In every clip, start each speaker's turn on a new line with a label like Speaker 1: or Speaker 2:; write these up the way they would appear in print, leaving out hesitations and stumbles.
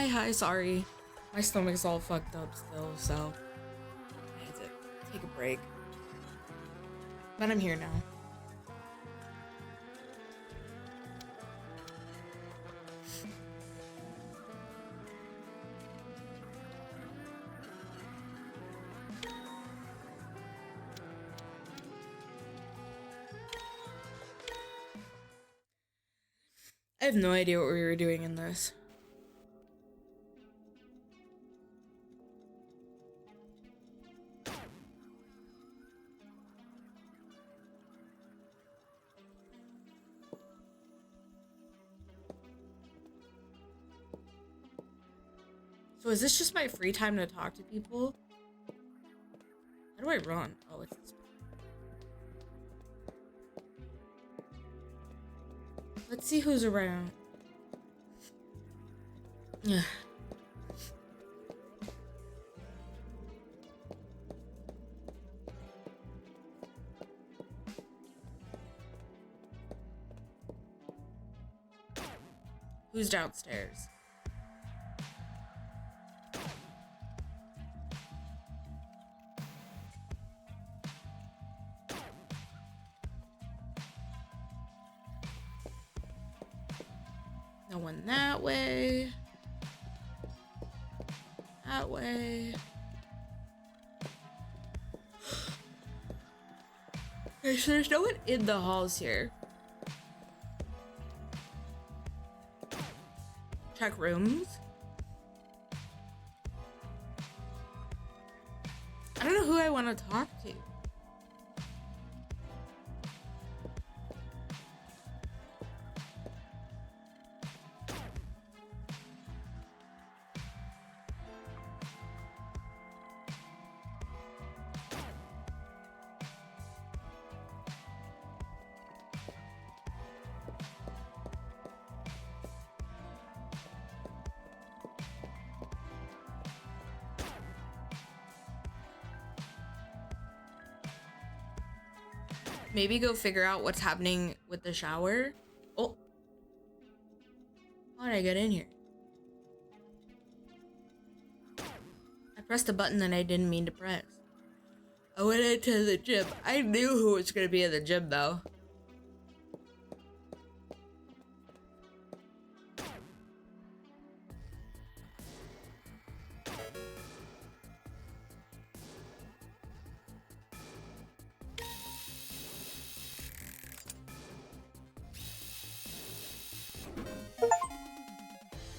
Speaker 1: Hi, sorry. My stomach's all fucked up still, so I had to take a break. But I'm here now. I have no idea what we were doing in this. So is this just my free time to talk to people? How do I run? Oh, it's this way. Let's see who's around. Yeah. Who's downstairs? No one that way. That way. Okay, so there's no one in the halls here. Check rooms. I don't know who I want to talk to. Maybe go figure out what's happening with the shower. Oh. How did I get in here? I pressed a button that I didn't mean to press. I went into the gym. I knew who was gonna be in the gym though.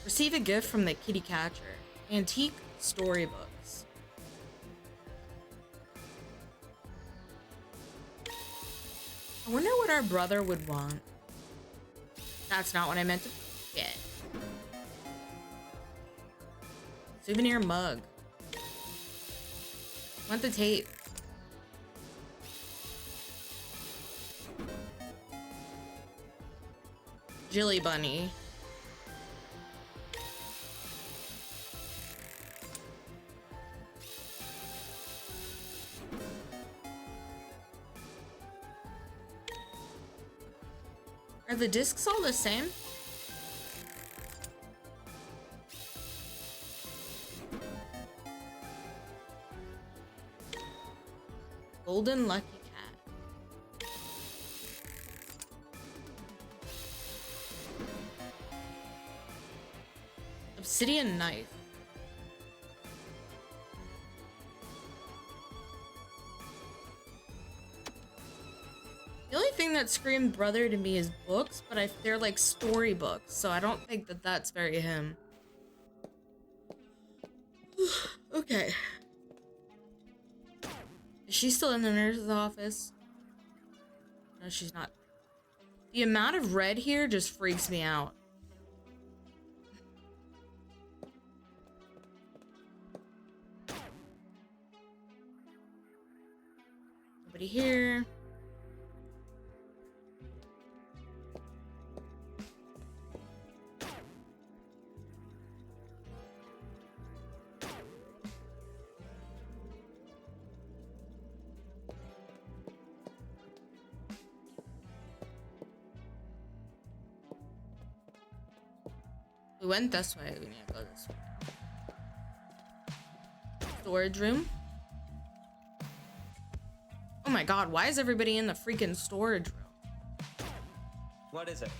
Speaker 1: Receive a gift from the kitty catcher. Antique storybooks. I wonder what our brother would want. That's not what I meant to get. Souvenir mug. Want the tape. Jilly bunny. Are the discs all the same? Golden Lucky Cat. Obsidian knife. The only thing that screamed brother to me is books, but they're like storybooks, so I don't think that that's very him. Okay. Is she still in the nurse's office? No, she's not. The amount of red here just freaks me out. Nobody here. We went this way. We need to go this way now. Storage room. Oh my god, why is everybody in the freaking storage room?
Speaker 2: What is it?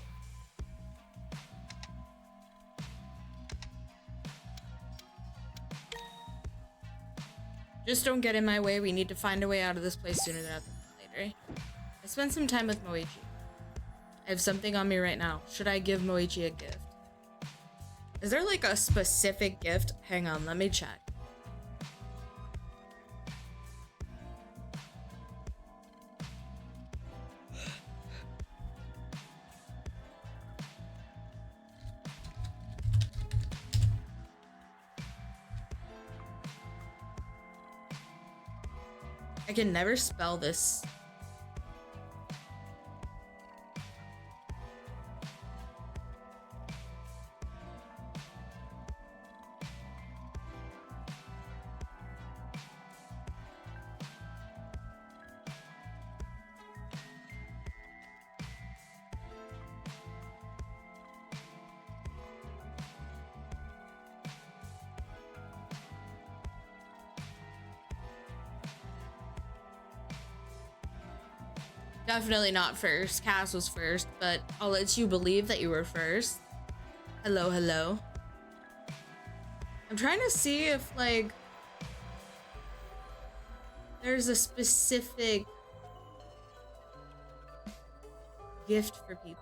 Speaker 1: Just don't get in my way. We need to find a way out of this place sooner rather than later. I spent some time with Moichi. I have something on me right now. Should I give Moichi a gift? Is there like a specific gift? Hang on, let me check. I can never spell this. Definitely not first. Cass was first, but I'll let you believe that you were first. Hello, hello. I'm trying to see if, like, there's a specific gift for people.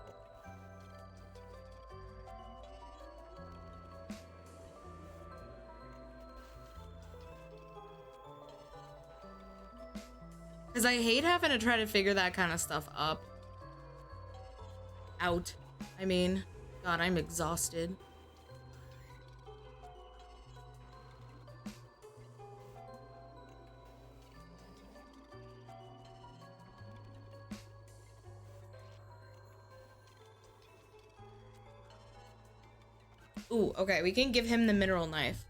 Speaker 1: Because I hate having to try to figure that kind of stuff up. Out. I mean, God, I'm exhausted. Ooh, okay, we can give him the mineral knife.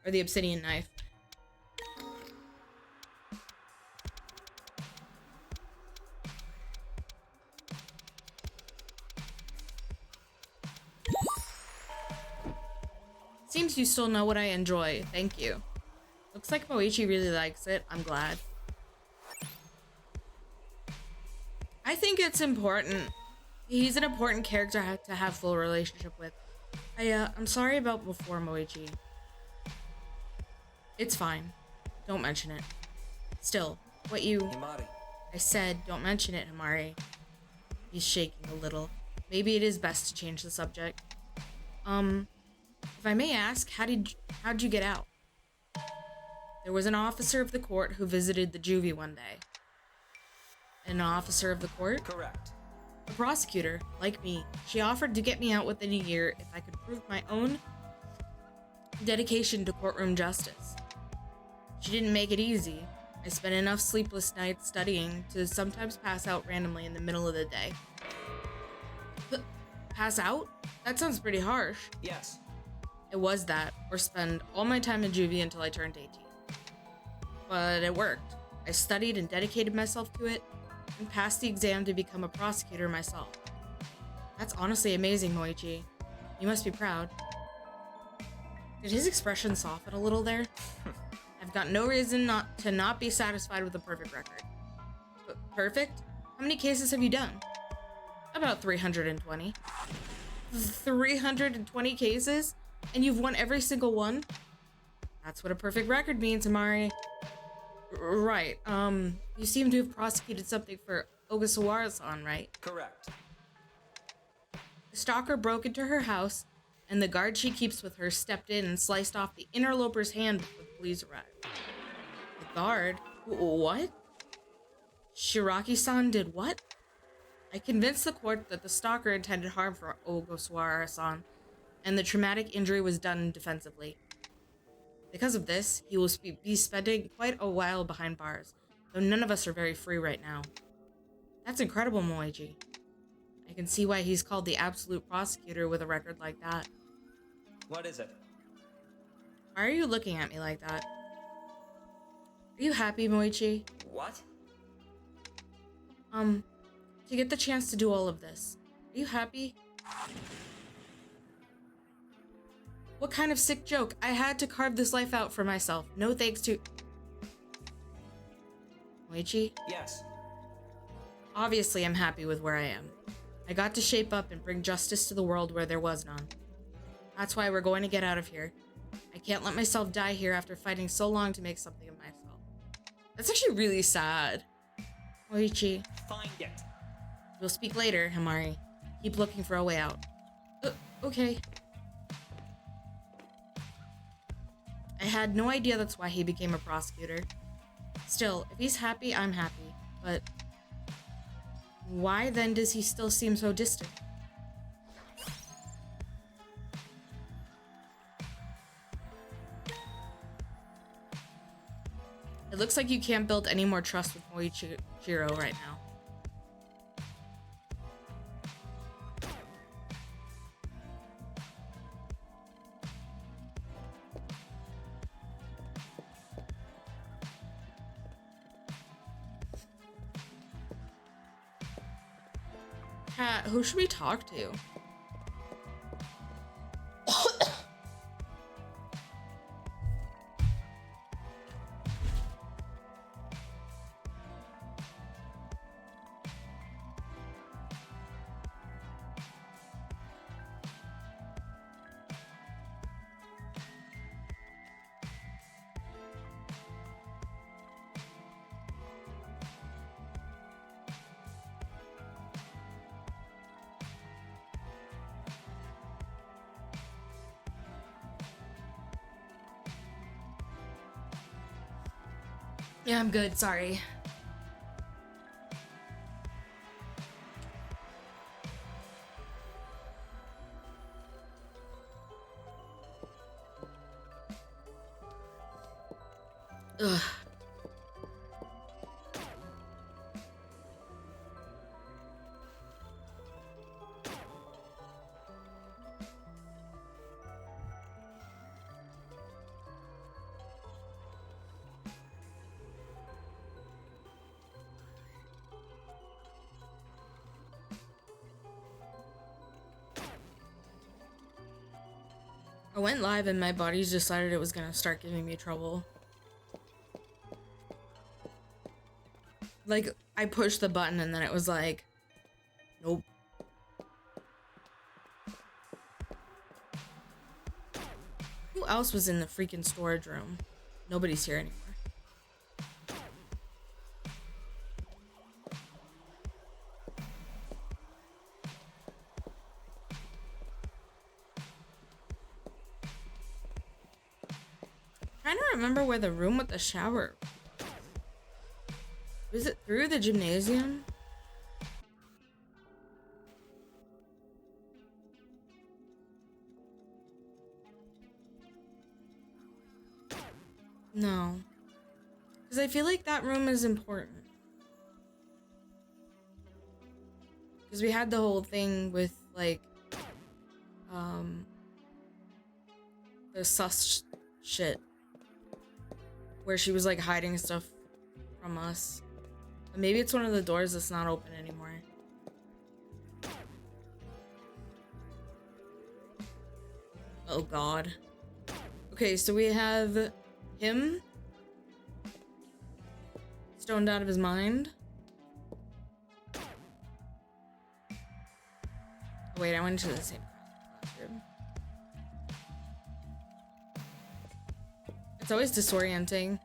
Speaker 1: Or the obsidian knife. Seems you still know what I enjoy. Thank you. Looks like Moichi really likes it. I'm glad. I think it's important. He's an important character to have full relationship with. I'm sorry about before, Moichi. It's fine. Don't mention it. Still, what you...
Speaker 2: Himari.
Speaker 1: I said, don't mention it, Himari. He's shaking a little. Maybe it is best to change the subject. If I may ask, how'd you get out? There was an officer of the court who visited the juvie one day. An officer of the court?
Speaker 2: Correct.
Speaker 1: A prosecutor, like me. She offered to get me out within a year if I could prove my own dedication to courtroom justice. She didn't make it easy. I spent enough sleepless nights studying to sometimes pass out randomly in the middle of the day. Pass out? That sounds pretty harsh.
Speaker 2: Yes.
Speaker 1: It was that, or spend all my time in juvie until I turned 18. But it worked. I studied and dedicated myself to it, and passed the exam to become a prosecutor myself. That's honestly amazing, Moichi. You must be proud. Did his expression soften a little there? I've got no reason not to be satisfied with a perfect record. But perfect? How many cases have you done? About 320. 320 cases? And you've won every single one? That's what a perfect record means, Amari. Right, you seem to have prosecuted something for Ogasawara-san, right?
Speaker 2: Correct.
Speaker 1: The stalker broke into her house, and the guard she keeps with her stepped in and sliced off the interloper's hand before the police arrived. The guard? What? Shiraki-san did what? I convinced the court that the stalker intended harm for Ogasawara-san, and the traumatic injury was done defensively. Because of this, he will be spending quite a while behind bars, though none of us are very free right now. That's incredible, Moichi. I can see why he's called the absolute prosecutor with a record like that.
Speaker 2: What is it?
Speaker 1: Why are you looking at me like that? Are you happy, Moichi?
Speaker 2: What?
Speaker 1: To get the chance to do all of this. Are you happy? What kind of sick joke? I had to carve this life out for myself. No thanks to... Moichi?
Speaker 2: Yes.
Speaker 1: Obviously, I'm happy with where I am. I got to shape up and bring justice to the world where there was none. That's why we're going to get out of here. I can't let myself die here after fighting so long to make something of myself. That's actually really sad. Moichi.
Speaker 2: Find it.
Speaker 1: We'll speak later, Himari. Keep looking for a way out. Okay. I had no idea that's why he became a prosecutor. Still, if he's happy, I'm happy. But why then does he still seem so distant? It looks like you can't build any more trust with Moichiro right now. Kat, who should we talk to? Yeah, I'm good, sorry. Ugh. I went live and my body decided it was gonna start giving me trouble. Like, I pushed the button and then it was like, nope. Who else was in the freaking storage room? Nobody's here anymore. Trying to remember where the room with the shower. Was it through the gymnasium? No. Because I feel like that room is important. Because we had the whole thing with, like, the sus shit. Where she was, like, hiding stuff from us. But maybe it's one of the doors that's not open anymore. Oh, God. Okay, so we have him stoned out of his mind. Wait, I went to the same classroom. It's always disorienting.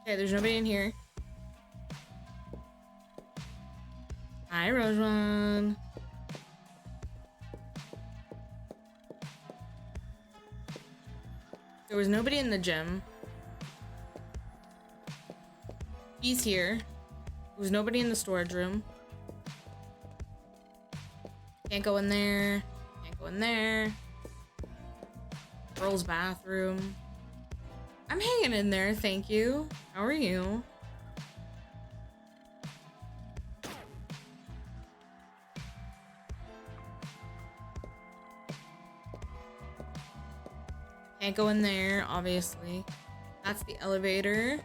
Speaker 1: Okay, there's nobody in here. Hi, Rojan. There was nobody in the gym. He's here. There was nobody in the storage room. Can't go in there. Can't go in there. Girls' bathroom. I'm hanging in there, thank you. How are you? Can't go in there, obviously. That's the elevator.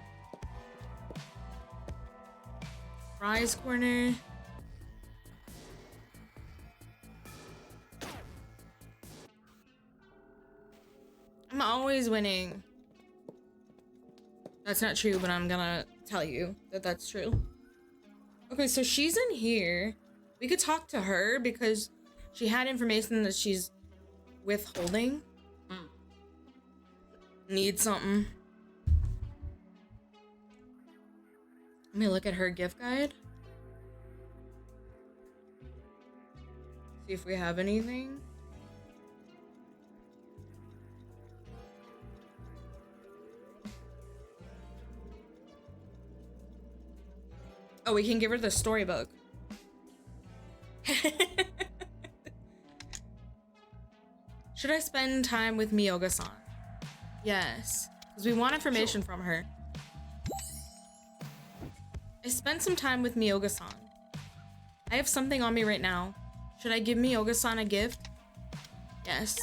Speaker 1: Fries corner. I'm always winning. That's not true, but I'm gonna tell you that that's true. Okay, so she's in here. We could talk to her because she had information that she's withholding. Need something. Let me look at her gift guide. See if we have anything. Oh, we can give her the storybook. Should I spend time with Miyoga-san? Yes, because we want information from her. I spent some time with Miyoga-san. I have something on me right now. Should I give Miyoga-san a gift? Yes.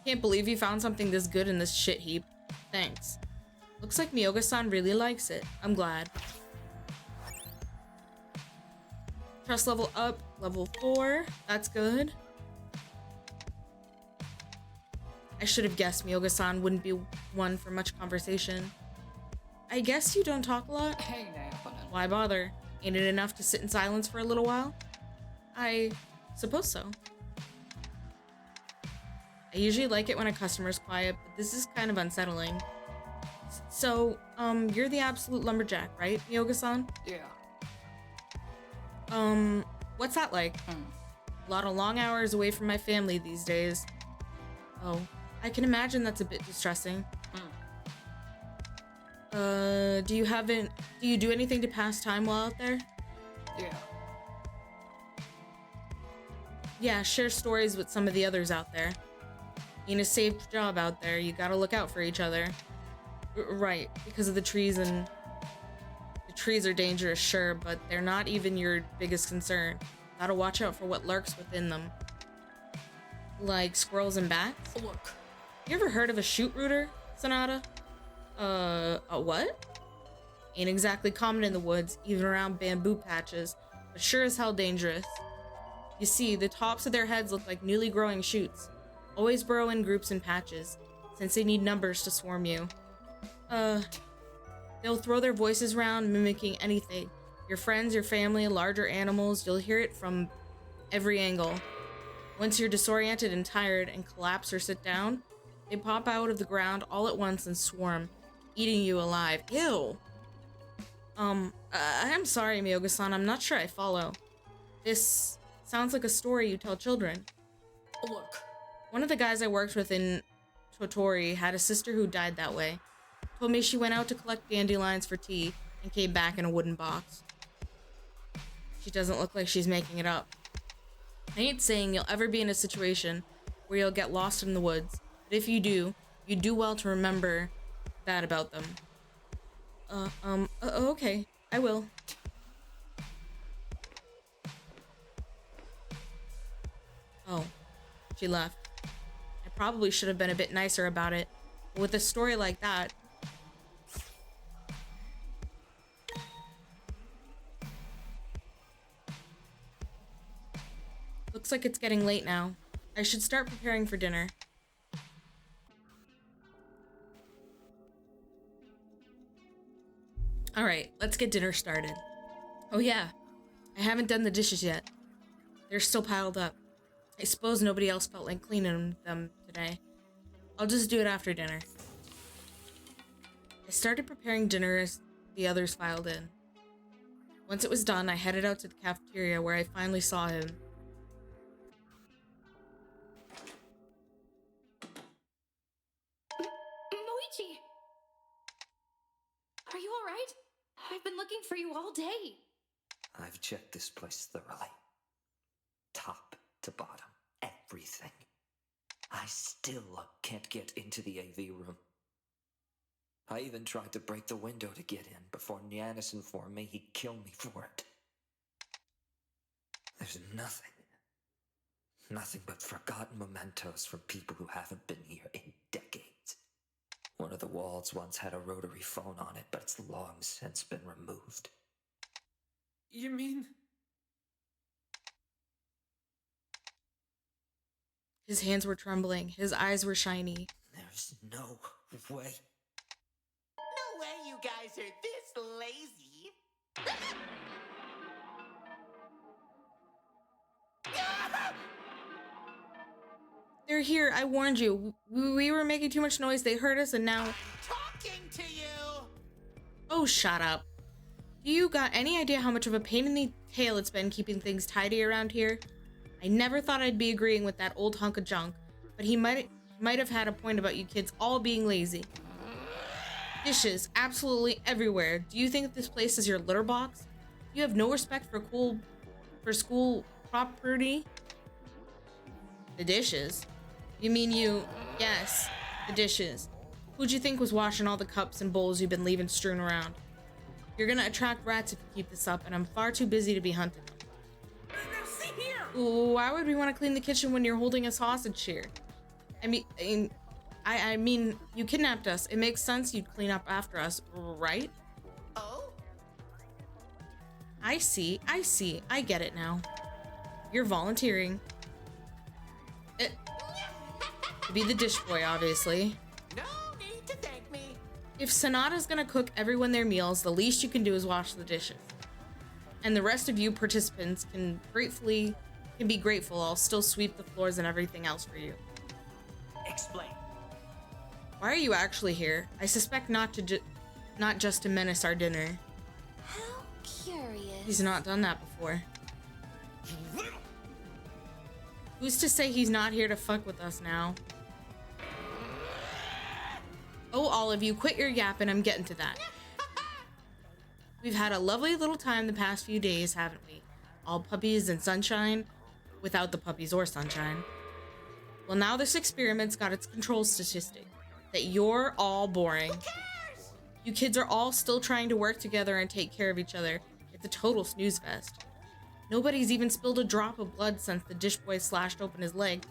Speaker 1: Can't believe you found something this good in this shit heap. Thanks. Looks like Miyoga-san really likes it. I'm glad. Trust level up, level 4. That's good. I should have guessed Miyoga-san wouldn't be one for much conversation. I guess you don't talk a lot?
Speaker 3: Hey now.
Speaker 1: Why bother? Ain't it enough to sit in silence for a little while? I suppose so. I usually like it when a customer's quiet, but this is kind of unsettling. So, you're the absolute lumberjack, right, Miyoga-san?
Speaker 3: Yeah.
Speaker 1: What's that like? A lot of long hours away from my family these days. Oh, I can imagine that's a bit distressing. Do you do anything to pass time while out there?
Speaker 3: Yeah.
Speaker 1: Yeah, share stories with some of the others out there. In a safe job out there, you gotta look out for each other. Right, because of the trees, and the trees are dangerous, sure, but they're not even your biggest concern. Gotta watch out for what lurks within them. Like squirrels and bats?
Speaker 3: Look.
Speaker 1: You ever heard of a shoot rooter, Sonata? A what? Ain't exactly common in the woods, even around bamboo patches, but sure as hell dangerous. You see, the tops of their heads look like newly growing shoots. Always burrow in groups and patches, since they need numbers to swarm you. They'll throw their voices around, mimicking anything. Your friends, your family, larger animals, you'll hear it from every angle. Once you're disoriented and tired and collapse or sit down, they pop out of the ground all at once and swarm, eating you alive. Ew! I'm sorry, Miyoga-san, I'm not sure I follow. This sounds like a story you tell children.
Speaker 3: Look.
Speaker 1: One of the guys I worked with in Totori had a sister who died that way. Told me she went out to collect dandelions for tea and came back in a wooden box. She doesn't look like she's making it up. I ain't saying you'll ever be in a situation where you'll get lost in the woods, but if you do well to remember that about them. Okay, I will. Oh, she left. I probably should have been a bit nicer about it, but with a story like that, looks like it's getting late now. I should start preparing for dinner. All right, let's get dinner started. Oh yeah, I haven't done the dishes yet. They're still piled up. I suppose nobody else felt like cleaning them today. I'll just do it after dinner. I started preparing dinner as the others filed in. Once it was done, I headed out to the cafeteria where I finally saw him.
Speaker 4: Moichi! Are you alright? I've been looking for you all day.
Speaker 2: I've checked this place thoroughly. Top to bottom, everything. I still can't get into the AV room. I even tried to break the window to get in before Nyanis informed me he'd kill me for it. There's nothing. Nothing but forgotten mementos from people who haven't been here in decades. One of the walls once had a rotary phone on it, but it's long since been removed.
Speaker 5: You mean...
Speaker 1: His hands were trembling. His eyes were shiny.
Speaker 2: There's no way.
Speaker 6: No way you guys are this lazy.
Speaker 1: They're here. I warned you. We were making too much noise. They heard us and now...
Speaker 6: I'm talking to you.
Speaker 1: Oh, shut up. Do you got any idea how much of a pain in the tail it's been keeping things tidy around here? I never thought I'd be agreeing with that old hunk of junk, but he might have had a point about you kids all being lazy. Dishes absolutely everywhere. Do you think this place is your litter box? You have no respect for school property? The dishes? You mean you... Yes, the dishes. Who'd you think was washing all the cups and bowls you've been leaving strewn around? You're gonna attract rats if you keep this up, and I'm far too busy to be hunting them.
Speaker 5: Now see here!
Speaker 1: Ooh, why would we want to clean the kitchen when you're holding us hostage here? I mean, you kidnapped us. It makes sense you'd clean up after us, right?
Speaker 6: Oh?
Speaker 1: I see. I get it now. You're volunteering. To be the dish boy, obviously.
Speaker 6: No need to thank me.
Speaker 1: If Sonata's gonna cook everyone their meals, the least you can do is wash the dishes. And the rest of you participants can be grateful I'll still sweep the floors and everything else for you.
Speaker 6: Explain.
Speaker 1: Why are you actually here? I suspect not just to menace our dinner.
Speaker 4: How curious.
Speaker 1: He's not done that before. Who's to say he's not here to fuck with us now? Oh, all of you, quit your yapping. I'm getting to that. We've had a lovely little time the past few days, haven't we? All puppies and sunshine, without the puppies or sunshine. Well, now this experiment's got its control statistic, that you're all boring.
Speaker 6: Who cares?
Speaker 1: You kids are all still trying to work together and take care of each other. It's a total snooze fest. Nobody's even spilled a drop of blood since the dish boy slashed open his leg.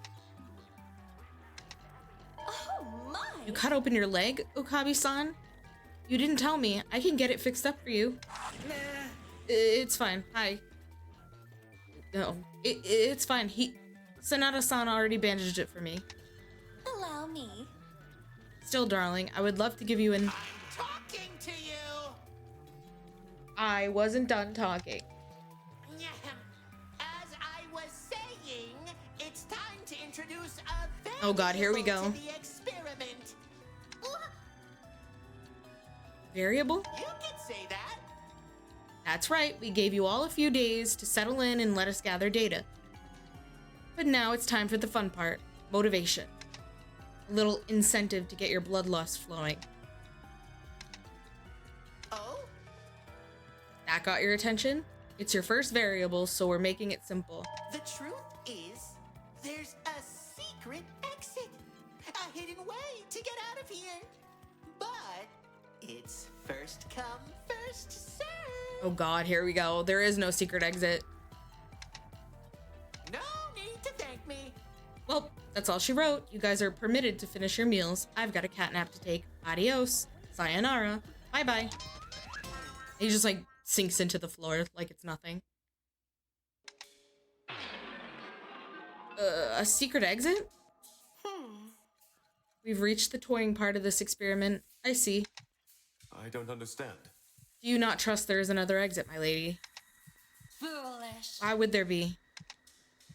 Speaker 4: Oh my!
Speaker 1: You cut open your leg, Okabe-san? You didn't tell me. I can get it fixed up for you.
Speaker 5: Nah.
Speaker 1: It's fine. Hi. No, it's fine. Sonata-san already bandaged it for me.
Speaker 4: Allow me.
Speaker 1: Still, darling, I would love to give you an...
Speaker 6: I'm talking to you.
Speaker 1: I wasn't done talking.
Speaker 6: As I was saying, it's time to introduce a
Speaker 1: Oh God, here we
Speaker 6: variable
Speaker 1: go.
Speaker 6: to the experiment.
Speaker 1: Variable?
Speaker 6: You can say that.
Speaker 1: That's right, we gave you all a few days to settle in and let us gather data. But now it's time for the fun part, motivation. A little incentive to get your bloodlust flowing.
Speaker 6: Oh?
Speaker 1: That got your attention? It's your first variable, so we're making it simple.
Speaker 6: The truth is, there's a secret exit. A hidden way to get out of here. But it's first come, first serve.
Speaker 1: Oh God, here we go. There is no secret exit.
Speaker 6: No need to thank me.
Speaker 1: Well, that's all she wrote. You guys are permitted to finish your meals. I've got a cat nap to take. Adios. Sayonara. Bye-bye. He just like sinks into the floor like it's nothing. A secret exit? We've reached the toying part of this experiment. I see.
Speaker 7: I don't understand.
Speaker 1: Do you not trust there is another exit, my lady?
Speaker 4: Foolish.
Speaker 1: Why would there be?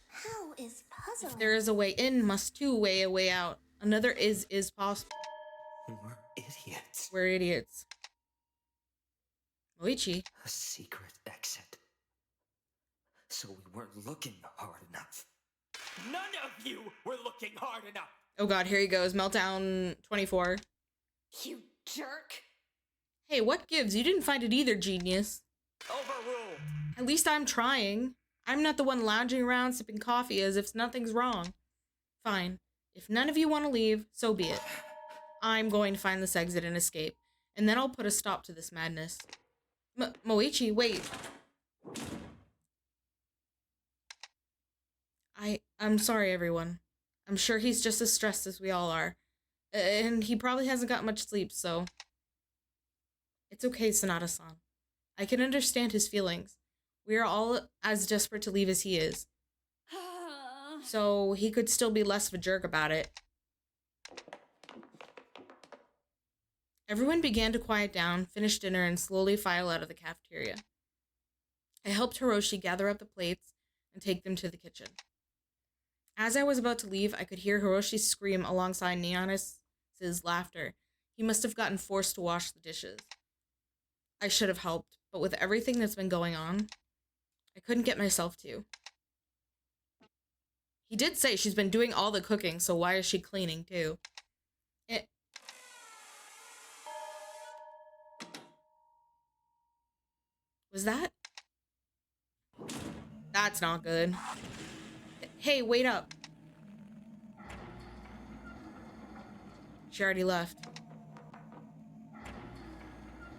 Speaker 4: How is puzzling?
Speaker 1: If there is a way in, must too a way out. Another is possible.
Speaker 2: We're idiots.
Speaker 1: We're idiots. Moichi.
Speaker 2: A secret exit. So we weren't looking hard enough.
Speaker 5: None of you were looking hard enough.
Speaker 1: Oh God, here he goes. Meltdown 24.
Speaker 4: You jerk.
Speaker 1: Hey, what gives? You didn't find it either, genius.
Speaker 5: Overruled.
Speaker 1: At least I'm trying. I'm not the one lounging around sipping coffee as if nothing's wrong. Fine. If none of you want to leave, so be it. I'm going to find this exit and escape, and then I'll put a stop to this madness. Moichi, wait. I'm sorry, everyone. I'm sure he's just as stressed as we all are. And he probably hasn't got much sleep, so... It's okay, Sonata-san. I can understand his feelings. We are all as desperate to leave as he is. so he could still be less of a jerk about it. Everyone began to quiet down, finish dinner, and slowly file out of the cafeteria. I helped Hiroshi gather up the plates and take them to the kitchen. As I was about to leave, I could hear Hiroshi scream alongside Neonis's laughter. He must have gotten forced to wash the dishes. I should have helped, but with everything that's been going on, I couldn't get myself to. He did say she's been doing all the cooking, so why is she cleaning too? Was that? That's not good. Hey, wait up. She already left.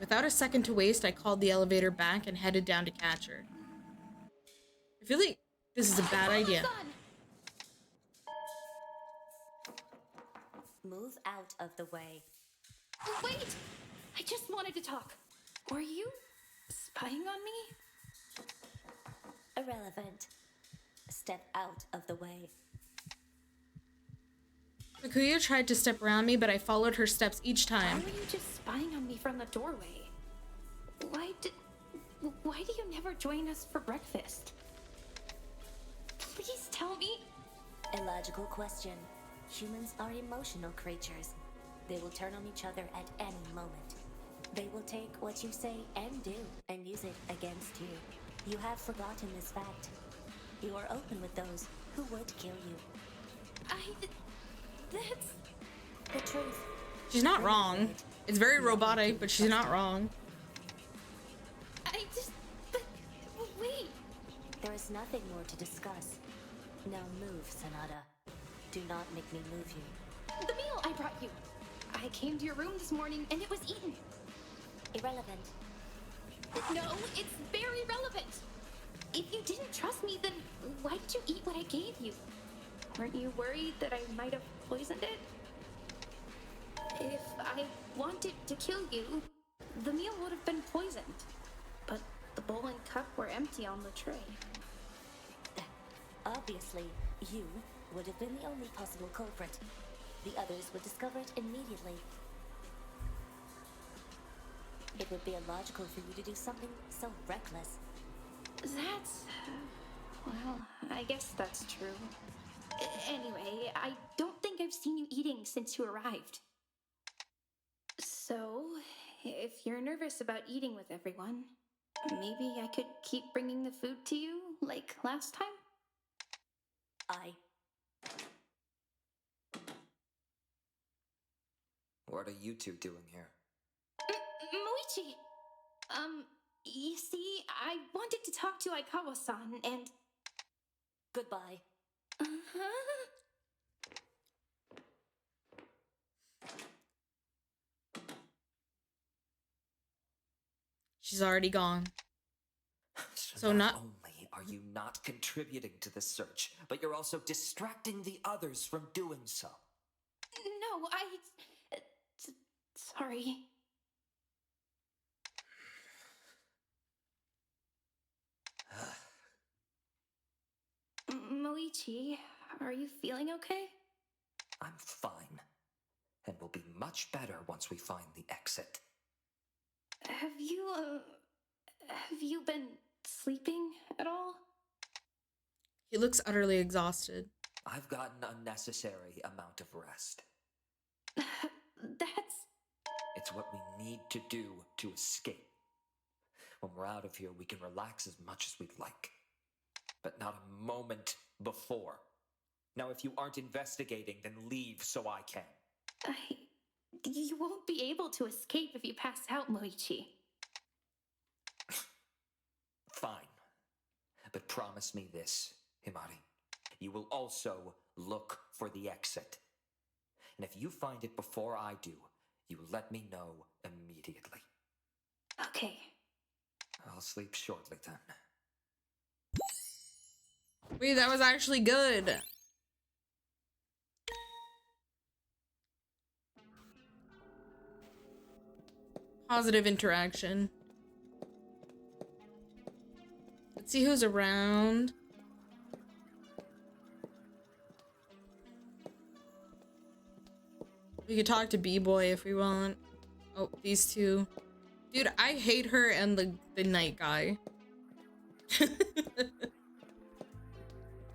Speaker 1: Without a second to waste, I called the elevator back and headed down to catch her. I feel like this is a bad idea.
Speaker 4: Move out of the way.
Speaker 3: Wait! I just wanted to talk. Were you spying on me?
Speaker 4: Irrelevant. Step out of the way.
Speaker 1: Takuya tried to step around me, but I followed her steps each time.
Speaker 3: Why were you just spying on me from the doorway? Why do you never join us for breakfast? Please tell me.
Speaker 4: Illogical question. Humans are emotional creatures. They will turn on each other at any moment. They will take what you say and do and use it against you. You have forgotten this fact. You are open with those who would kill you.
Speaker 3: That's
Speaker 4: The truth.
Speaker 1: She's not wrong. It's very robotic, but she's not wrong.
Speaker 3: but wait.
Speaker 4: There is nothing more to discuss. Now move, Sonata. Do not make me move you.
Speaker 3: The meal I brought you. I came to your room this morning and it was eaten.
Speaker 4: Irrelevant.
Speaker 3: No, it's very relevant. If you didn't trust me, then why did you eat what I gave you? Weren't you worried that I might have poisoned it? If I wanted to kill you, the meal would have been poisoned. But the bowl and cup were empty on the tray.
Speaker 4: Obviously, you would have been the only possible culprit. The others would discover it immediately. It would be illogical for you to do something so reckless.
Speaker 3: That's... well, I guess that's true. Anyway, I don't think I've seen you eating since you arrived. So, if you're nervous about eating with everyone, maybe I could keep bringing the food to you, like last time?
Speaker 2: What are you two doing here?
Speaker 3: Moichi! You see, I wanted to talk to Aikawa-san and...
Speaker 4: Goodbye.
Speaker 3: Uh-huh.
Speaker 1: She's already gone. So
Speaker 2: not only are you not contributing to the search, but you're also distracting the others from doing so.
Speaker 3: No, sorry. Moichi, are you feeling okay?
Speaker 2: I'm fine. And will be much better once we find the exit.
Speaker 3: Have you been sleeping at all?
Speaker 1: He looks utterly exhausted.
Speaker 2: I've got an unnecessary amount of rest. It's what we need to do to escape. When we're out of here, we can relax as much as we'd like. But not a moment before. Now, if you aren't investigating, then leave so I can.
Speaker 3: You won't be able to escape if you pass out, Moichi.
Speaker 2: Fine. But promise me this, Himari. You will also look for the exit. And if you find it before I do, you let me know immediately.
Speaker 3: Okay.
Speaker 2: I'll sleep shortly then.
Speaker 1: Wait, that was actually good. Positive interaction. Let's see who's around. We could talk to B-Boy if we want. Oh, these two. Dude, I hate her and the night guy.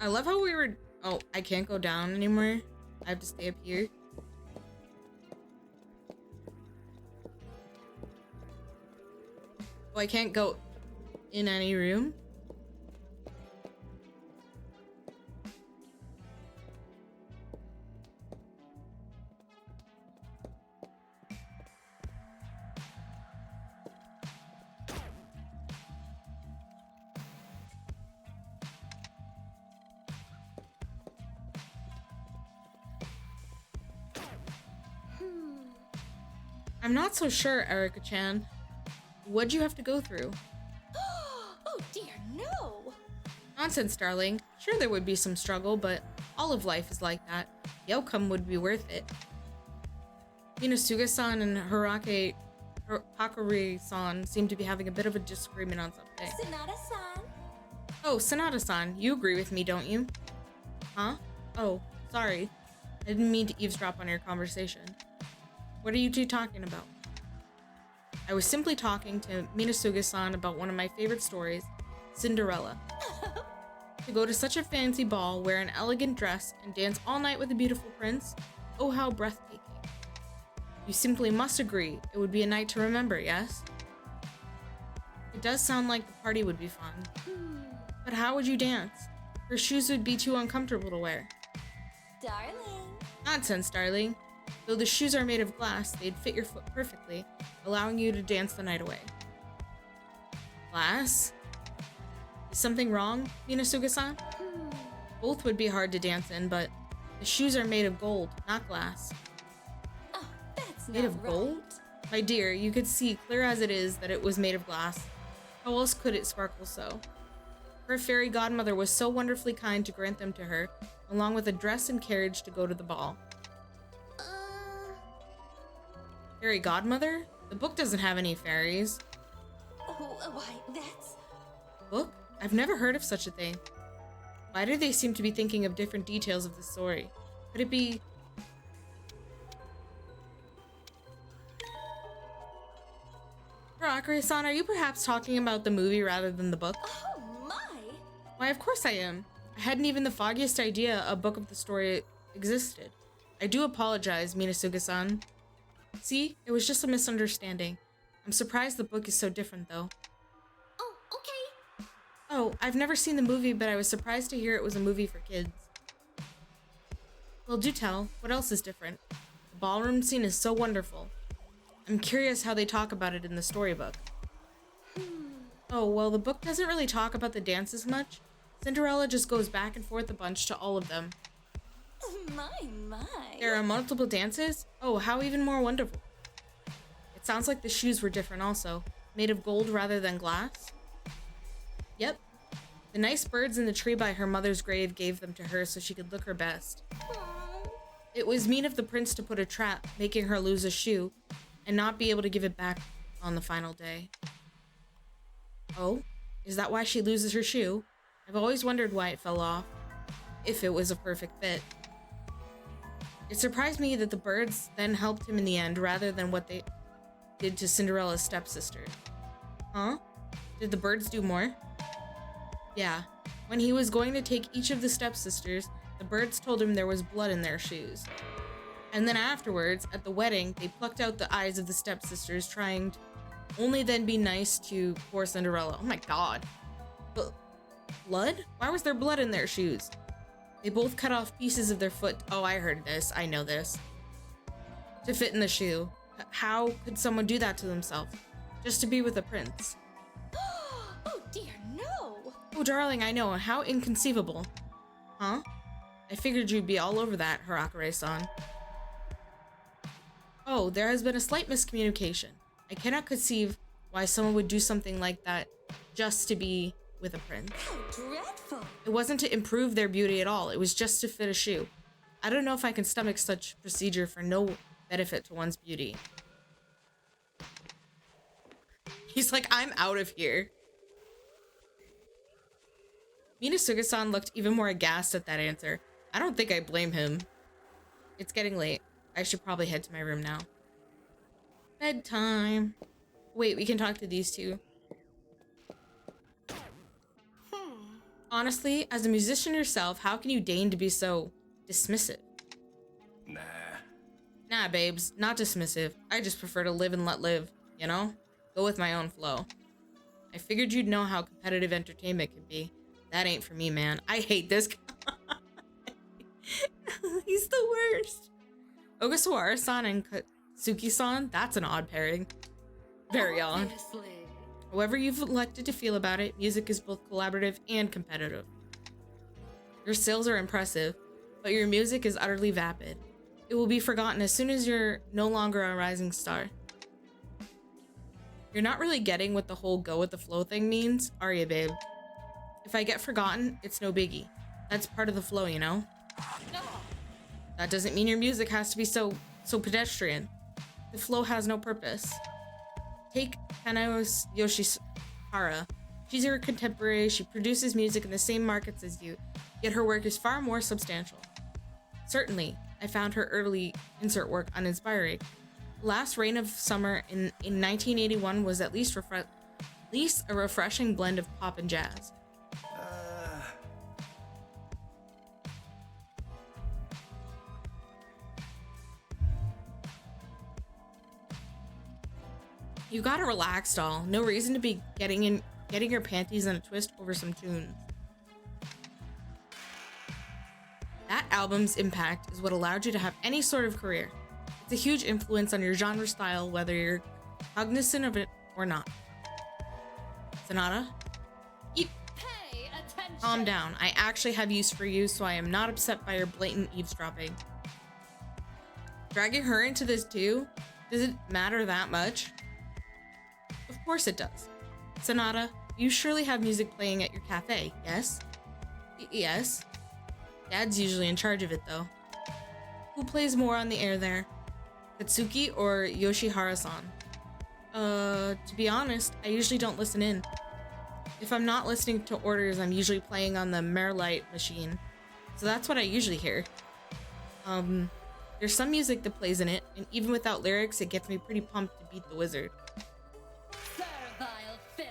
Speaker 1: I love how we were... Oh, I can't go down anymore. I have to stay up here. Oh, I can't go in any room? I'm not so sure, Erica-chan. What'd you have to go through?
Speaker 3: Oh dear, no!
Speaker 1: Nonsense, darling. Sure, there would be some struggle, but all of life is like that. The outcome would be worth it. Minasuga-san and Hakori-san seem to be having a bit of a disagreement on something.
Speaker 4: Sonata-san.
Speaker 1: Oh, Sonata-san, you agree with me, don't you? Huh? Oh, sorry. I didn't mean to eavesdrop on your conversation. What are you two talking about? I was simply talking to Minasuga-san about one of my favorite stories, Cinderella. To go to such a fancy ball, wear an elegant dress, and dance all night with a beautiful prince? Oh, how breathtaking. You simply must agree, it would be a night to remember, yes? It does sound like the party would be fun. But how would you dance? Her shoes would be too uncomfortable to wear.
Speaker 4: Darling.
Speaker 1: Nonsense, darling. Though the shoes are made of glass, they'd fit your foot perfectly, allowing you to dance the night away. Glass? Is something wrong, Minasuga-san? Both would be hard to dance in, but the shoes are made of gold, not glass.
Speaker 4: Oh, that's
Speaker 1: Made
Speaker 4: not
Speaker 1: of gold?
Speaker 4: right.
Speaker 1: My dear, you could see clear as it is that it was made of glass. How else could it sparkle so? Her fairy godmother was so wonderfully kind to grant them to her, along with a dress and carriage to go to the ball. Fairy godmother? The book doesn't have any fairies.
Speaker 4: Oh, why, that's...
Speaker 1: Book? I've never heard of such a thing. Why do they seem to be thinking of different details of the story? Could it be... Akira-san, are you perhaps talking about the movie rather than the book?
Speaker 4: Oh, my!
Speaker 1: Why, of course I am. I hadn't even the foggiest idea a book of the story existed. I do apologize, Minasuga-san. See, it was just a misunderstanding. I'm surprised the book is so different, though.
Speaker 3: Oh, okay.
Speaker 1: Oh, I've never seen the movie, but I was surprised to hear it was a movie for kids. Well, do tell. What else is different? The ballroom scene is so wonderful. I'm curious how they talk about it in the storybook. Oh, well, the book doesn't really talk about the dances much. Cinderella just goes back and forth a bunch to all of them.
Speaker 4: My.
Speaker 1: There are multiple dances? Oh, how even more wonderful. It sounds like the shoes were different also. Made of gold rather than glass? Yep. The nice birds in the tree by her mother's grave gave them to her so she could look her best. It was mean of the prince to put a trap, making her lose a shoe, and not be able to give it back on the final day. Oh? Is that why she loses her shoe? I've always wondered why it fell off. If it was a perfect fit. It surprised me that the birds then helped him in the end rather than what they did to Cinderella's stepsister. Huh? Did the birds do more? Yeah. When he was going to take each of the stepsisters, the birds told him there was blood in their shoes. And then afterwards, at the wedding, they plucked out the eyes of the stepsisters, trying to only then be nice to poor Cinderella. Oh my god. Blood? Why was there blood in their shoes? They both cut off pieces of their foot. Oh, I heard this. I know this. To fit in the shoe. How could someone do that to themselves? Just to be with a prince.
Speaker 3: Oh dear, no!
Speaker 1: Oh, darling, I know. How inconceivable. Huh? I figured you'd be all over that, Harakure-san. Oh, there has been a slight miscommunication. I cannot conceive why someone would do something like that just to be with a prince.
Speaker 4: How dreadful!
Speaker 1: It wasn't to improve their beauty at all. It was just to fit a shoe. I don't know if I can stomach such procedure for no benefit to one's beauty. He's like, I'm out of here. Minasuga-san looked even more aghast at that answer. I don't think I blame him. It's getting late. I should probably head to my room now. Bedtime. Wait, we can talk to these two. Honestly, as a musician yourself, how can you deign to be so dismissive?
Speaker 7: Nah.
Speaker 1: Nah, babes, not dismissive. I just prefer to live and let live, you know? Go with my own flow. I figured you'd know how competitive entertainment can be. That ain't for me, man. I hate this guy. He's the worst. Ogasawara-san and Katsuki-san, that's an odd pairing. Very odd. However you've elected to feel about it, music is both collaborative and competitive. Your skills are impressive, but your music is utterly vapid. It will be forgotten as soon as you're no longer a rising star. You're not really getting what the whole go with the flow thing means, are you, babe? If I get forgotten, it's no biggie. That's part of the flow, you know?
Speaker 3: No.
Speaker 1: That doesn't mean your music has to be so pedestrian. The flow has no purpose. Take Kanao's Yoshihara. She's your contemporary, she produces music in the same markets as you, yet her work is far more substantial. Certainly, I found her early insert work uninspiring. Last Rain of Summer in 1981 was at least a refreshing blend of pop and jazz. You gotta relax, doll. No reason to be getting your panties in a twist over some tunes. That album's impact is what allowed you to have any sort of career. It's a huge influence on your genre style, whether you're cognizant of it or not. Sonata?
Speaker 3: Pay attention.
Speaker 1: Calm down. I actually have use for you, so I am not upset by your blatant eavesdropping. Dragging her into this too? Does it matter that much? Of course it does. Sonata, you surely have music playing at your cafe, yes? Yes. Dad's usually in charge of it, though. Who plays more on the air there? Katsuki or Yoshihara-san? To be honest, I usually don't listen in. If I'm not listening to orders, I'm usually playing on the Merlite machine. So that's what I usually hear. There's some music that plays in it, and even without lyrics, it gets me pretty pumped to beat the wizard.
Speaker 3: Servile filth.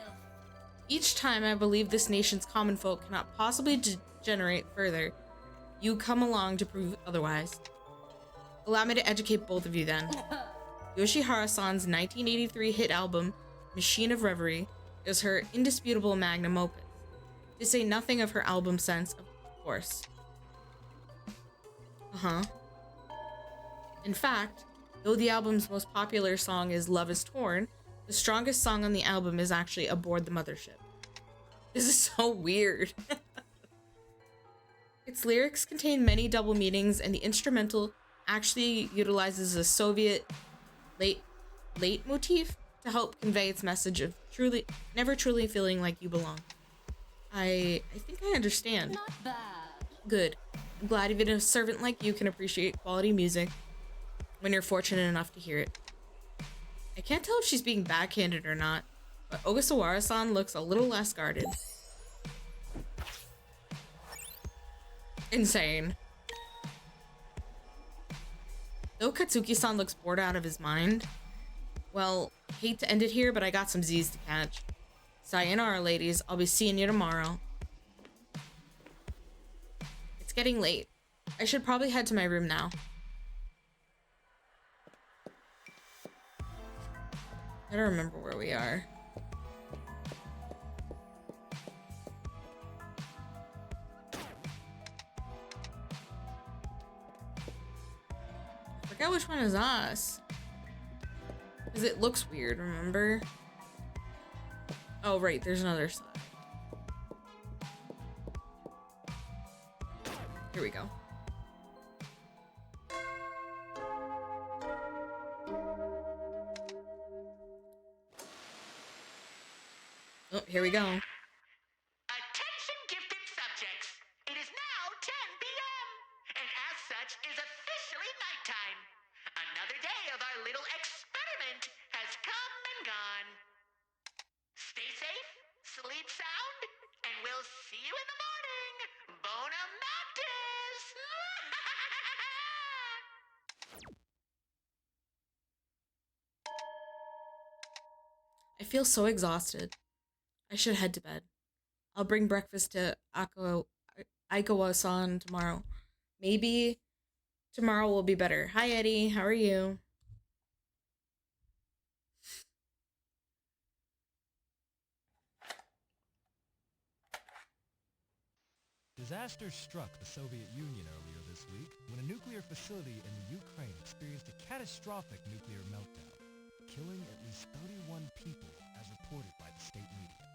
Speaker 1: Each time I believe this nation's common folk cannot possibly degenerate further, you come along to prove otherwise. Allow me to educate both of you then. Yoshihara-san's 1983 hit album, Machine of Reverie, is her indisputable magnum opus, to say nothing of her album Sense, of course. In fact, though the album's most popular song is Love is Torn, the strongest song on the album is actually Aboard the Mothership. This is so weird. Its lyrics contain many double meanings, and the instrumental actually utilizes a Soviet leitmotif to help convey its message of never truly feeling like you belong. I think I understand.
Speaker 3: Not bad.
Speaker 1: Good. I'm glad even a servant like you can appreciate quality music when you're fortunate enough to hear it. I can't tell if she's being backhanded or not, but Ogasawara-san looks a little less guarded. Insane. Though Katsuki-san looks bored out of his mind, well, hate to end it here, but I got some Z's to catch. Sayonara, ladies. I'll be seeing you tomorrow. It's getting late. I should probably head to my room now. I don't remember where we are. I forget which one is us. Because it looks weird, remember? Oh, right, there's another side. Here we go. Oh, here we go.
Speaker 6: Attention gifted subjects. It is now 10 p.m. and as such is officially nighttime. Another day of our little experiment has come and gone. Stay safe, sleep sound, and we'll see you in the morning. Bona Mantis!
Speaker 1: feel so exhausted. I should head to bed. I'll bring breakfast to Aikawa-san tomorrow. Maybe tomorrow will be better. Hi, Eddie. How are you?
Speaker 8: Disaster struck the Soviet Union earlier this week when a nuclear facility in the Ukraine experienced a catastrophic nuclear meltdown, killing at least 31 people as reported by the state media.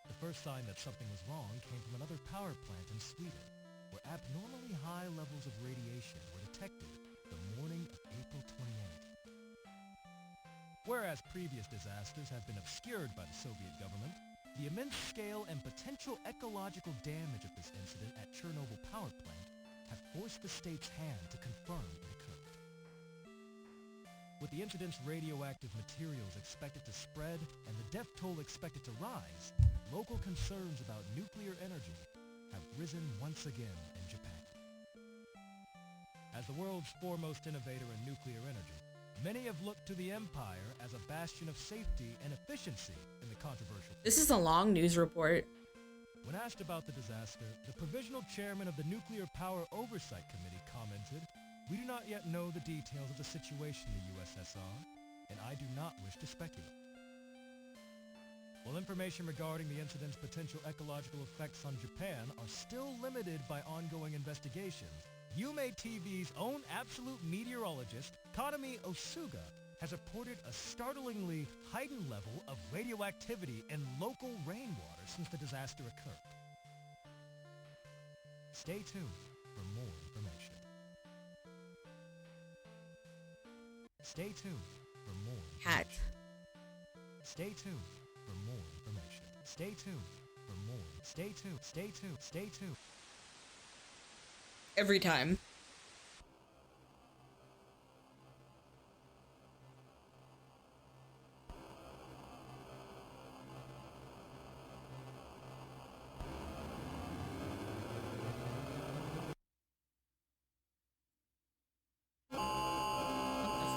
Speaker 8: The first sign that something was wrong came from another power plant in Sweden, where abnormally high levels of radiation were detected the morning of April 28th. Whereas previous disasters have been obscured by the Soviet government, the immense scale and potential ecological damage of this incident at Chernobyl power plant have forced the state's hand to confirm it occurred. With the incident's radioactive materials expected to spread and the death toll expected to rise, local concerns about nuclear energy have risen once again in Japan. As the world's foremost innovator in nuclear energy, many have looked to the empire as a bastion of safety and efficiency in the controversial.
Speaker 1: This is a long news report.
Speaker 8: When asked about the disaster, the provisional chairman of the Nuclear Power Oversight Committee commented, "We do not yet know the details of the situation in the USSR, and I do not wish to speculate." While information regarding the incident's potential ecological effects on Japan are still limited by ongoing investigations, Yume TV's own absolute meteorologist, Kanami Osuga, has reported a startlingly heightened level of radioactivity in local rainwater since the disaster occurred. Stay tuned for more information. Stay tuned for more
Speaker 1: Cat.
Speaker 8: information. Stay tuned for more information. Stay tuned for more. Stay tuned. Stay tuned. Stay tuned.
Speaker 1: Every time.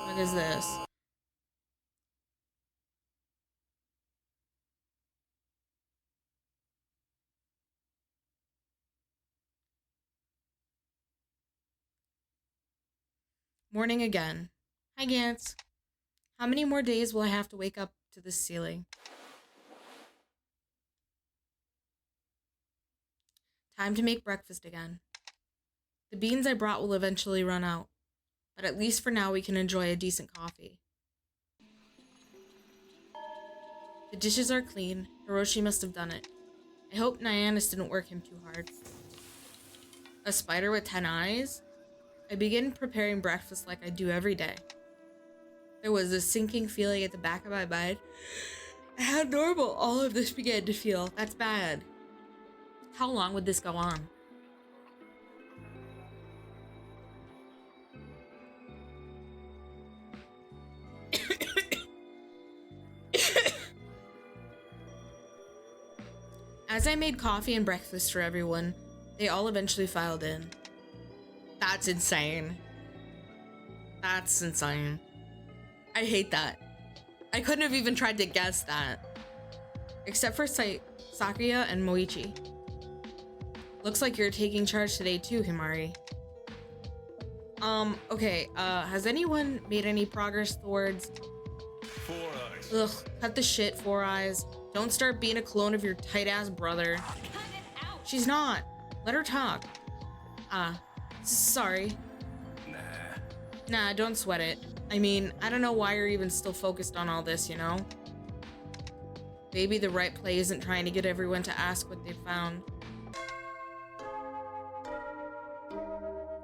Speaker 1: What is this? Morning again. Hi, Gantz. How many more days will I have to wake up to this ceiling? Time to make breakfast again. The beans I brought will eventually run out, but at least for now we can enjoy a decent coffee. The dishes are clean. Hiroshi must have done it. I hope Nyannis didn't work him too hard. A spider with 10 eyes? I begin preparing breakfast like I do every day. There was a sinking feeling at the back of my mind. How normal all of this began to feel. That's bad. How long would this go on? As I made coffee and breakfast for everyone, they all eventually filed in. That's insane. That's insane. I hate that. I couldn't have even tried to guess that. Except for Sakuya and Moichi. Looks like you're taking charge today too, Himari. Okay, has anyone made any progress towards...
Speaker 7: 4 eyes.
Speaker 1: Ugh, cut the shit, 4 eyes. Don't start being a clone of your tight-ass brother.
Speaker 3: Cut it out!
Speaker 1: She's not. Let her talk. Sorry. Nah, don't sweat it. I mean, I don't know why you're even still focused on all this, you know? Maybe the right play isn't trying to get everyone to ask what they found.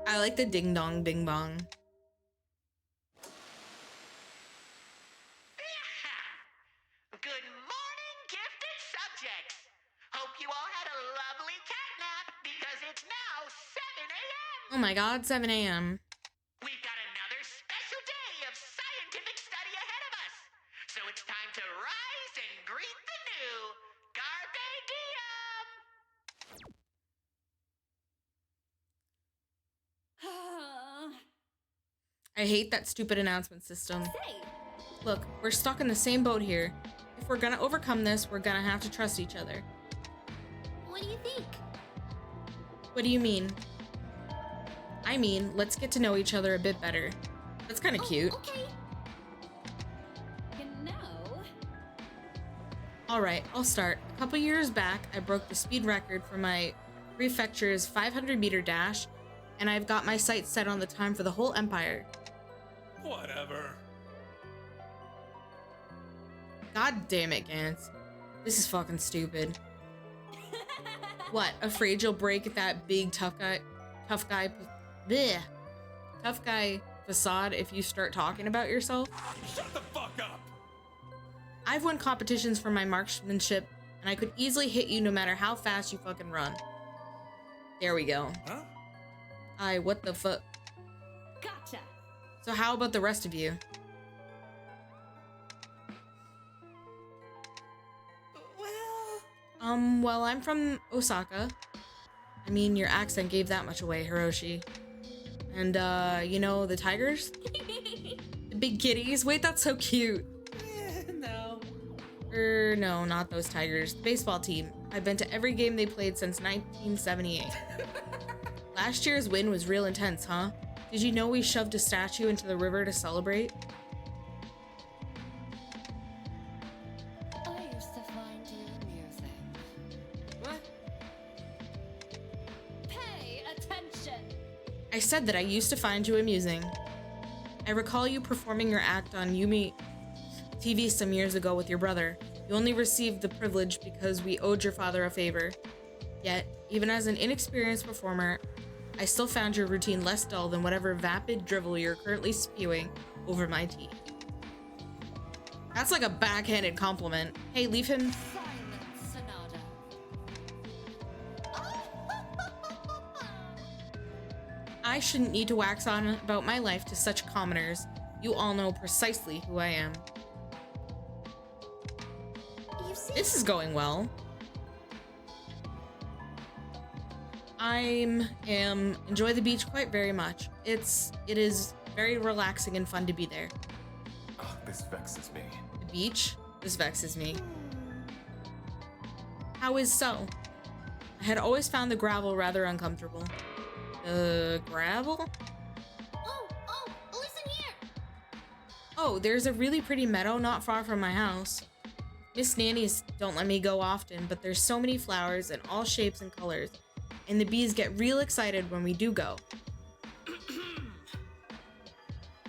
Speaker 1: I like the ding-dong, ding-bong.
Speaker 6: Good morning, gifted subjects. Hope you all had a lovely cat nap because it's now 7 a.m.
Speaker 1: Oh my god, 7 a.m.
Speaker 6: We've got another special day of scientific study ahead of us. So it's time to rise and greet the new. Carpe diem!
Speaker 1: I hate that stupid announcement system.
Speaker 3: Say,
Speaker 1: Look, we're stuck in the same boat here. If we're gonna overcome this, we're gonna have to trust each other.
Speaker 3: What do you think?
Speaker 1: What do you mean? I mean, let's get to know each other a bit better. That's kind of cute.
Speaker 3: Okay.
Speaker 9: You know,
Speaker 1: Alright, I'll start. A couple years back, I broke the speed record for my prefecture's 500-meter dash, and I've got my sights set on the time for the whole empire.
Speaker 7: Whatever.
Speaker 1: God damn it, Gantz. This is fucking stupid. What, afraid you'll break that big tough guy facade if you start talking about yourself?
Speaker 7: Shut the fuck up!
Speaker 1: I've won competitions for my marksmanship, and I could easily hit you no matter how fast you fucking run. There we go.
Speaker 7: Huh?
Speaker 1: What the fuck?
Speaker 9: gotcha.
Speaker 1: So how about the rest of you? Well, I'm from Osaka. I mean, your accent gave that much away, Hiroshi. And, you know, the tigers? The big kitties? Wait, that's so cute.
Speaker 5: No.
Speaker 1: No, not those tigers. The baseball team. I've been to every game they played since 1978. Last year's win was real intense, huh? Did you know we shoved a statue into the river to celebrate?
Speaker 4: I used to find you amusing.
Speaker 5: What?
Speaker 9: Pay attention.
Speaker 1: I said that I used to find you amusing. I recall you performing your act on Yumi TV some years ago with your brother. You only received the privilege because we owed your father a favor. Yet, even as an inexperienced performer, I still found your routine less dull than whatever vapid drivel you're currently spewing over my teeth. That's like a backhanded compliment. Hey, leave him.
Speaker 4: Silence, Sonata.
Speaker 1: I shouldn't need to wax on about my life to such commoners. You all know precisely who I am.
Speaker 3: You see,
Speaker 1: This is going well. Enjoy the beach quite very much. It is very relaxing and fun to be there.
Speaker 7: Oh, this vexes me.
Speaker 1: The beach? This vexes me. How is so? I had always found the gravel rather uncomfortable. The gravel?
Speaker 3: oh, listen here.
Speaker 1: Oh, there's a really pretty meadow not far from my house. Miss Nannies don't let me go often, but there's so many flowers in all shapes and colors, and the bees get real excited when we do go.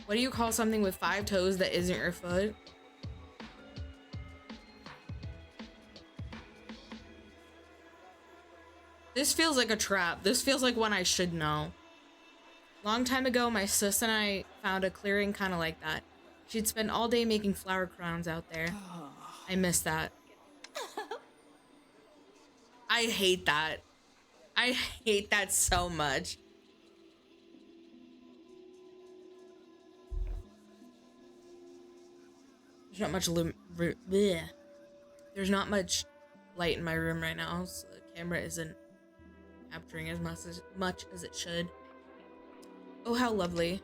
Speaker 1: What do you call something with 5 toes that isn't your foot? This feels like a trap. This feels like one I should know. Long time ago, my sis and I found a clearing kind of like that. She'd spend all day making flower crowns out there. I miss that. I hate that. I hate that so much. There's not much There's not much light in my room right now, so the camera isn't capturing as much as it should. Oh, how lovely.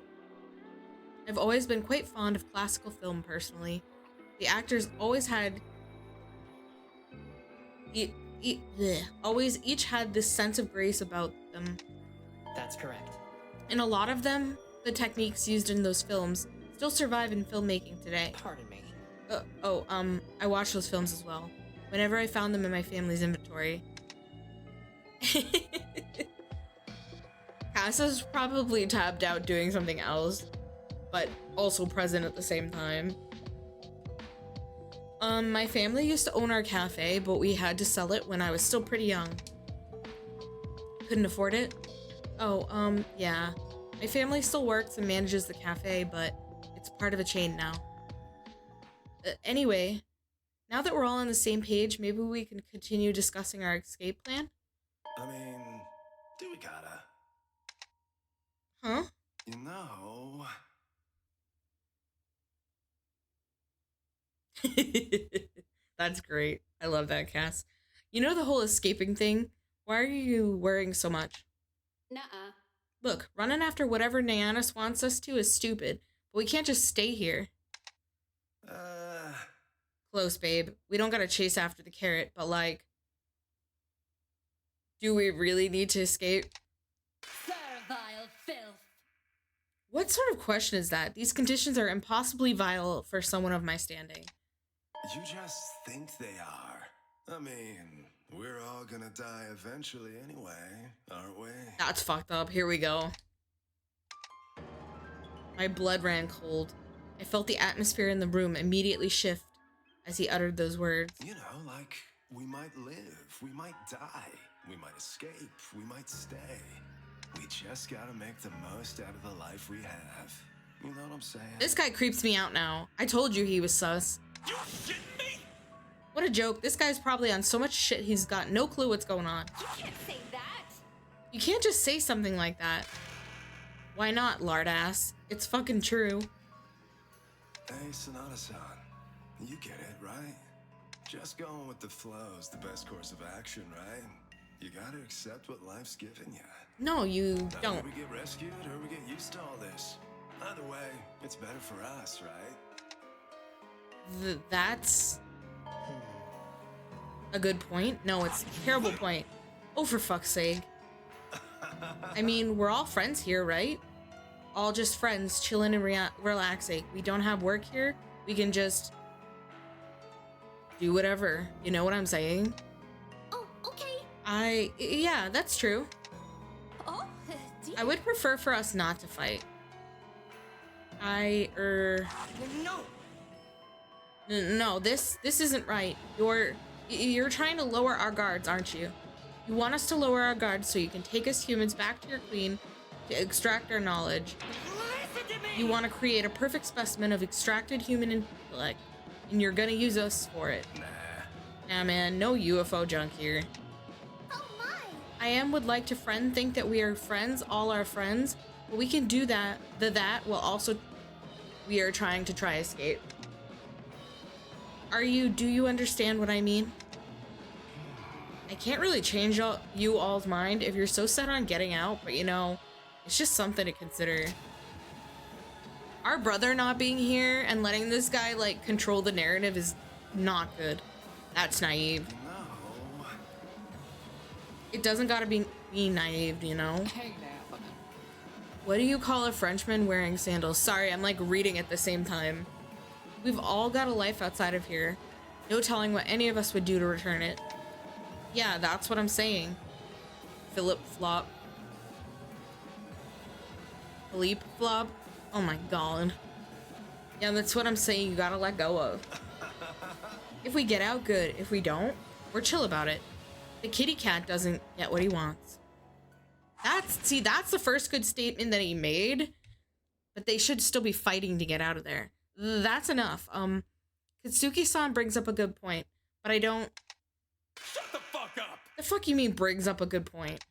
Speaker 1: I've always been quite fond of classical film personally. The actors always had always each had this sense of grace about them.
Speaker 10: That's correct.
Speaker 1: And a lot of them, the techniques used in those films, still survive in filmmaking today.
Speaker 10: Pardon me.
Speaker 1: I watched those films as well. Whenever I found them in my family's inventory. Cassa's probably tabbed out doing something else, but also present at the same time. My family used to own our cafe, but we had to sell it when I was still pretty young. Couldn't afford it? Yeah. My family still works and manages the cafe, but it's part of a chain now. Anyway, now that we're all on the same page, maybe we can continue discussing our escape plan?
Speaker 7: I mean, do we gotta?
Speaker 1: Huh?
Speaker 7: You know...
Speaker 1: That's great. I love that, Cass. You know the whole escaping thing? Why are you worrying so much?
Speaker 9: Nuh-uh.
Speaker 1: Look, running after whatever Nyannis wants us to is stupid, but we can't just stay here. Close, babe. We don't gotta chase after the carrot, but like, do we really need to escape?
Speaker 9: Servile filth.
Speaker 1: What sort of question is that? These conditions are impossibly vile for someone of my standing.
Speaker 7: You just think they are. I mean, we're all gonna die eventually anyway, aren't we?
Speaker 1: That's fucked up. Here we go. My blood ran cold. I felt the atmosphere in the room immediately shift as he uttered those words.
Speaker 7: You know, like, we might live, we might die, we might escape, we might stay. We just gotta make the most out of the life we have. You know what I'm saying?
Speaker 1: This guy creeps me out now. I told you he was sus.
Speaker 5: You shitting me?
Speaker 1: What a joke. This guy's probably on so much shit he's got no clue what's going on.
Speaker 9: You can't say that.
Speaker 1: You can't just say something like that. Why not, lardass? It's fucking true.
Speaker 7: Hey, Sonata-san, you get it, right? Just going with the flow is the best course of action, right? You gotta accept what life's given you.
Speaker 1: No, you don't.
Speaker 7: Either we get rescued or we get used to all this. Either way, it's better for us, right?
Speaker 1: That's a good point. No, it's a terrible point. Oh, for fuck's sake. I mean, we're all friends here, right? All just friends, chilling and relaxing. We don't have work here. We can just do whatever. You know what I'm saying?
Speaker 3: Oh, okay.
Speaker 1: Yeah, that's true.
Speaker 3: Oh, dear.
Speaker 1: I would prefer for us not to fight.
Speaker 5: No.
Speaker 1: No, this isn't right. You're trying to lower our guards, aren't you? You want us to lower our guards so you can take us humans back to your queen to extract our knowledge.
Speaker 5: Listen to me.
Speaker 1: You want to create a perfect specimen of extracted human intellect, and you're gonna use us for it. Nah, man, no UFO junk here.
Speaker 3: Oh my.
Speaker 1: I would like to think that we are friends, all our friends, but we can do that while also we are trying to escape. Do you understand what I mean? I can't really change you all's mind if you're so set on getting out, but you know, it's just something to consider. Our brother not being here and letting this guy like control the narrative is not good. That's naive.
Speaker 7: No.
Speaker 1: It doesn't gotta be naive, you know? What do you call a Frenchman wearing sandals? Sorry, I'm like reading at the same time. We've all got a life outside of here. No telling what any of us would do to return it. Yeah, that's what I'm saying. Philip Flop. Philippe Flop? Oh my god. Yeah, that's what I'm saying you gotta let go of. If we get out, good. If we don't, we're chill about it. The kitty cat doesn't get what he wants. That's the first good statement that he made. But they should still be fighting to get out of there. That's enough. Katsuki-san brings up a good point, but I don't...
Speaker 5: Shut the fuck up.
Speaker 1: The fuck you mean brings up a good point?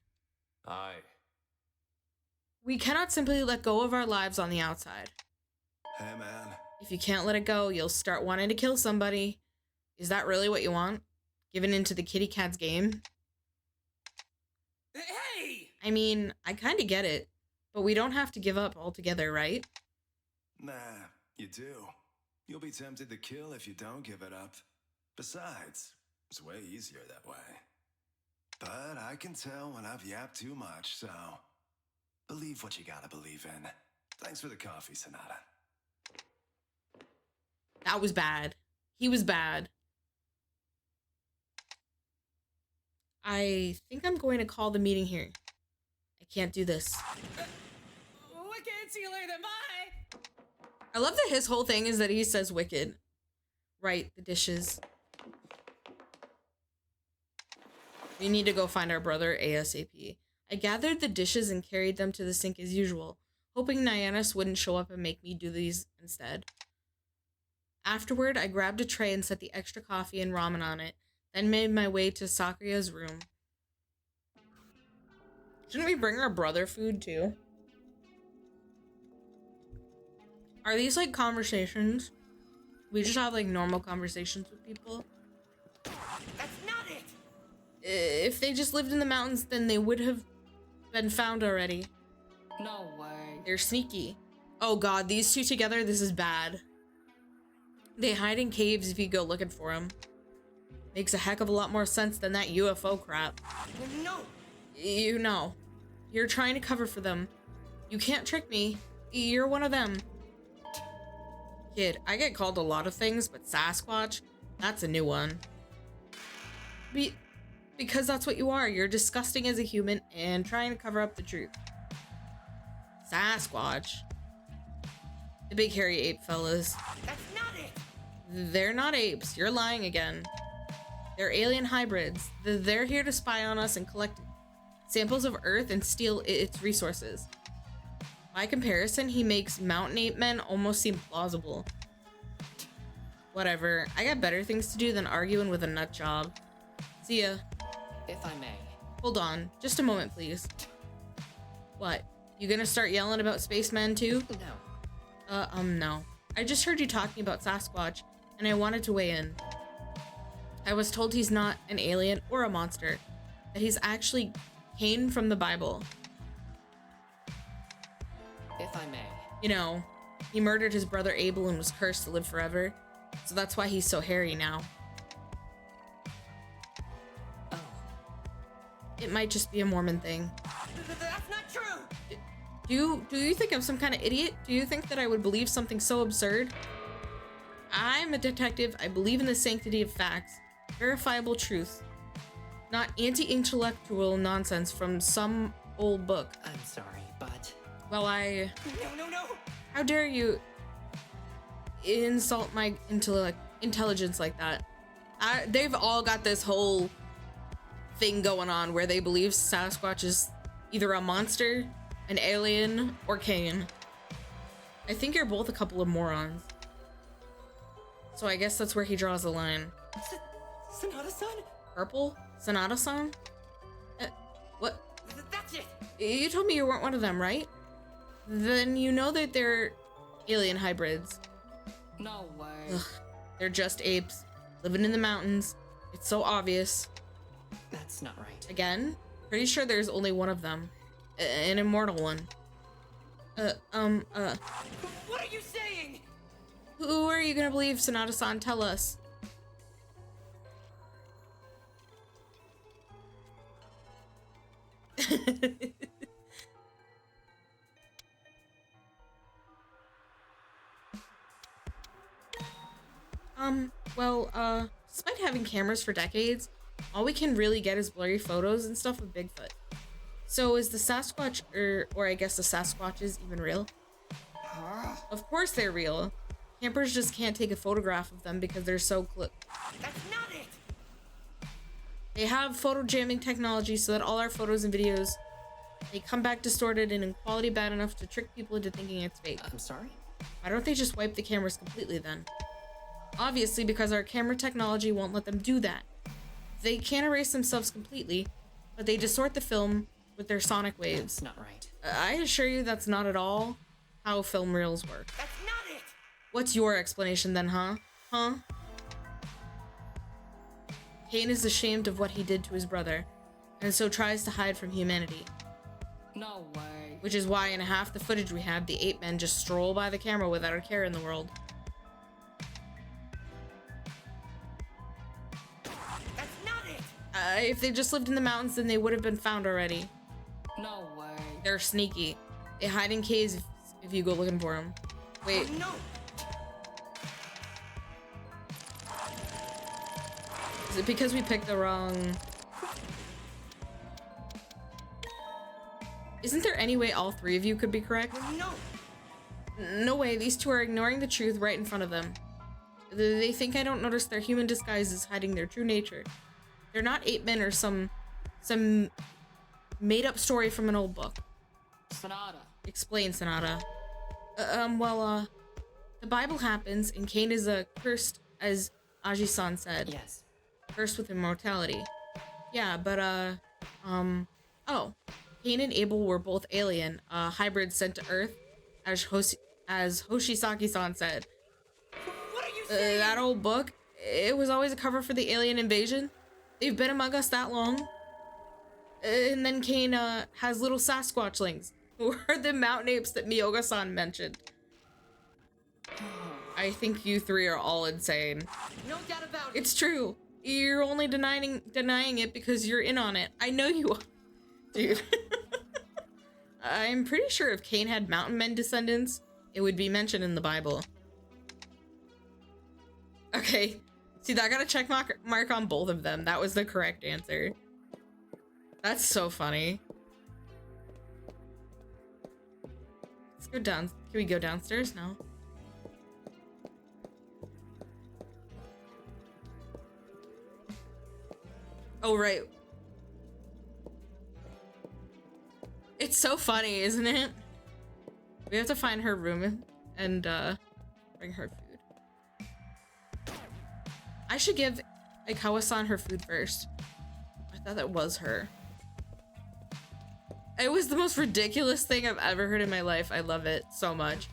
Speaker 2: Aye.
Speaker 1: We cannot simply let go of our lives on the outside.
Speaker 7: Hey, man.
Speaker 1: If you can't let it go, you'll start wanting to kill somebody. Is that really what you want? Giving into the kitty cat's game?
Speaker 5: Hey.
Speaker 1: I mean, I kind of get it, but we don't have to give up altogether, right?
Speaker 7: Nah, you do. You'll be tempted to kill if you don't give it up. Besides, it's way easier that way. But I can tell when I've yapped too much, so believe what you gotta believe in. Thanks for the coffee, Sonata.
Speaker 1: That was bad. He was bad. I think I'm going to call the meeting here. I can't do this.
Speaker 9: Wicked, see you later, bye!
Speaker 1: I love that his whole thing is that he says wicked. Right, the dishes. We need to go find our brother ASAP. I gathered the dishes and carried them to the sink as usual, hoping Nyannis wouldn't show up and make me do these instead. Afterward, I grabbed a tray and set the extra coffee and ramen on it, then made my way to Sakuya's room. Shouldn't we bring our brother food too? Are these like conversations? We just have like normal conversations with people?
Speaker 5: That's not it.
Speaker 1: If they just lived in the mountains, then they would have been found already.
Speaker 9: No way.
Speaker 1: They're sneaky. Oh god, these two together, this is bad. They hide in caves if you go looking for them. Makes a heck of a lot more sense than that UFO crap.
Speaker 5: No!
Speaker 1: You know. You're trying to cover for them. You can't trick me. You're one of them. Kid, I get called a lot of things, but Sasquatch? That's a new one. Because that's what you are. You're disgusting as a human and trying to cover up the truth. Sasquatch. The big hairy ape fellas.
Speaker 5: That's not it!
Speaker 1: They're not apes. You're lying again. They're alien hybrids. They're here to spy on us and collect samples of Earth and steal its resources. By comparison, he makes mountain ape men almost seem plausible. Whatever. I got better things to do than arguing with a nut job. See ya.
Speaker 10: If I may.
Speaker 1: Hold on. Just a moment, please. What? You gonna start yelling about spacemen too?
Speaker 10: No.
Speaker 1: No. I just heard you talking about Sasquatch, and I wanted to weigh in. I was told he's not an alien or a monster, that he's actually Cain from the Bible.
Speaker 10: If I may.
Speaker 1: You know, he murdered his brother Abel and was cursed to live forever, so that's why he's so hairy now.
Speaker 10: Oh.
Speaker 1: It might just be a Mormon thing.
Speaker 5: That's not true!
Speaker 1: Do you think I'm some kind of idiot? Do you think that I would believe something so absurd? I'm a detective. I believe in the sanctity of facts, verifiable truth, not anti-intellectual nonsense from some old book.
Speaker 10: I'm sorry, but...
Speaker 1: Well,
Speaker 5: No!
Speaker 1: How dare you insult my intelligence like that? They've all got this whole thing going on where they believe Sasquatch is either a monster, an alien, or Cain. I think you're both a couple of morons. So I guess that's where he draws the line.
Speaker 5: Sonata-san?
Speaker 1: Purple? Sonata-san? What?
Speaker 5: That's it!
Speaker 1: You told me you weren't one of them, right? Then you know that they're alien hybrids.
Speaker 10: No way.
Speaker 1: Ugh, they're just apes, living in the mountains. It's so obvious.
Speaker 10: That's not right.
Speaker 1: Again? Pretty sure there's only one of them. An immortal one.
Speaker 5: What are you saying?
Speaker 1: Who are you gonna believe, Sonata-san? Tell us. Despite having cameras for decades, all we can really get is blurry photos and stuff of Bigfoot. So is the Sasquatch, or I guess the Sasquatches, even real? Of course they're real. Campers just can't take a photograph of them because they're so
Speaker 5: That's not it!
Speaker 1: They have photo jamming technology so that all our photos and videos, they come back distorted and in quality bad enough to trick people into thinking it's fake.
Speaker 10: I'm sorry?
Speaker 1: Why don't they just wipe the cameras completely then? Obviously, because our camera technology won't let them do that. They can't erase themselves completely, but they distort the film with their sonic waves.
Speaker 10: That's not right.
Speaker 1: I assure you that's not at all how film reels work.
Speaker 5: That's not it!
Speaker 1: What's your explanation then, huh? Cain is ashamed of what he did to his brother, and so tries to hide from humanity.
Speaker 10: No way.
Speaker 1: Which is why in half the footage we have, the ape men just stroll by the camera without a care in the world.
Speaker 5: That's not it!
Speaker 1: If they just lived in the mountains, then they would have been found already.
Speaker 10: No way.
Speaker 1: They're sneaky. They hide in caves if you go looking for them. Wait.
Speaker 5: No!
Speaker 1: Is it because we picked the wrong... Isn't there any way all three of you could be correct?
Speaker 5: No!
Speaker 1: No way, these two are ignoring the truth right in front of them. They think I don't notice their human disguises hiding their true nature. They're not ape men or some made-up story from an old book.
Speaker 10: Sonata.
Speaker 1: Explain, Sonata. The Bible happens and Cain is cursed, as Aji-san said.
Speaker 10: Yes.
Speaker 1: Cursed with immortality. Yeah, but, Cain and Abel were both alien, hybrids sent to Earth, as Hoshisaki-san said.
Speaker 5: What are you saying?
Speaker 1: That old book, it was always a cover for the alien invasion. They've been among us that long. And then Cain, has little Sasquatchlings, who are the mountain apes that Miyoga-san mentioned. I think you three are all insane.
Speaker 5: No doubt about it.
Speaker 1: It's true. You're only denying it because you're in on it. I know you are. Dude. I'm pretty sure if Cain had mountain men descendants, it would be mentioned in the Bible. Okay. See, I got a check mark on both of them. That was the correct answer. That's so funny. Let's go down. Can we go downstairs now? Oh, right. It's so funny, isn't it? We have to find her room and bring her food. I should give Aikawa-san her food first. I thought that was her. It was the most ridiculous thing I've ever heard in my life. I love it so much.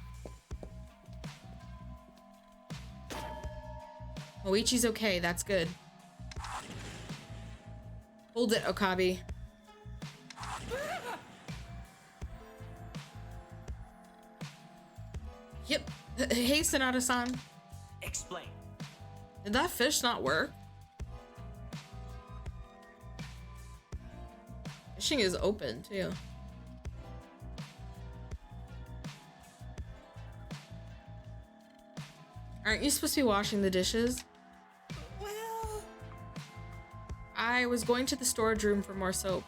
Speaker 1: Moichi's okay, that's good. Hold it, Okabe. Yep. Hey, Sonata-san.
Speaker 2: Explain.
Speaker 1: Did that fish not work? Fishing is open, too. Aren't you supposed to be washing the dishes?
Speaker 5: Well,
Speaker 1: I was going to the storage room for more soap.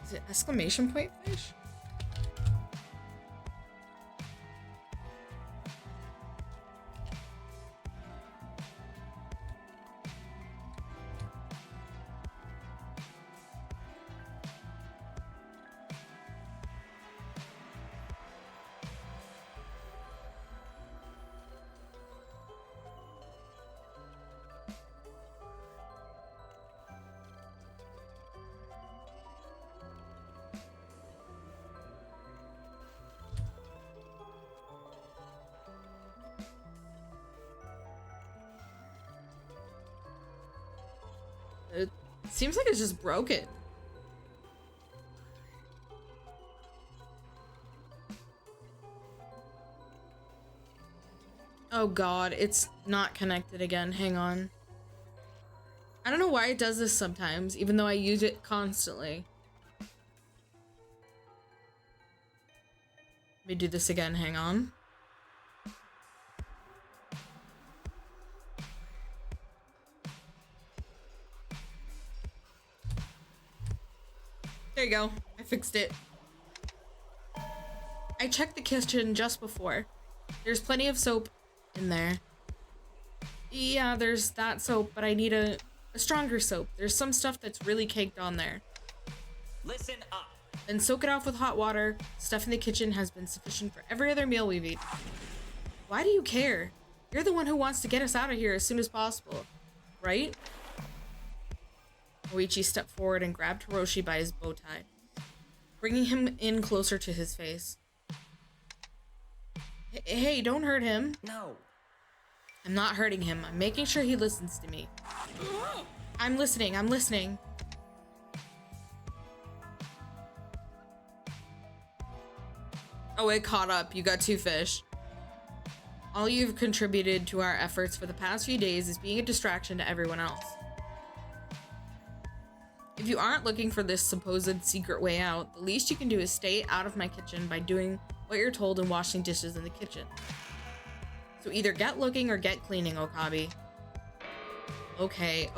Speaker 1: Is it exclamation point fish? It seems like it's just broken. Oh god, it's not connected again. Hang on. I don't know why it does this sometimes, even though I use it constantly. Let me do this again. Hang on. There you go. I fixed it. I checked the kitchen just before. There's plenty of soap in there. Yeah, there's that soap, but I need a stronger soap. There's some stuff that's really caked on there.
Speaker 2: Listen up.
Speaker 1: Then soak it off with hot water. Stuff in the kitchen has been sufficient for every other meal we've eaten. Why do you care? You're the one who wants to get us out of here as soon as possible, right? Moichi stepped forward and grabbed Hiroshi by his bow tie, bringing him in closer to his face. Hey, don't hurt him.
Speaker 2: No.
Speaker 1: I'm not hurting him. I'm making sure he listens to me. I'm listening. Oh, it caught up. You got two fish. All you've contributed to our efforts for the past few days is being a distraction to everyone else. If you aren't looking for this supposed secret way out, the least you can do is stay out of my kitchen by doing what you're told and washing dishes in the kitchen. So either get looking or get cleaning, Okabe. Okay,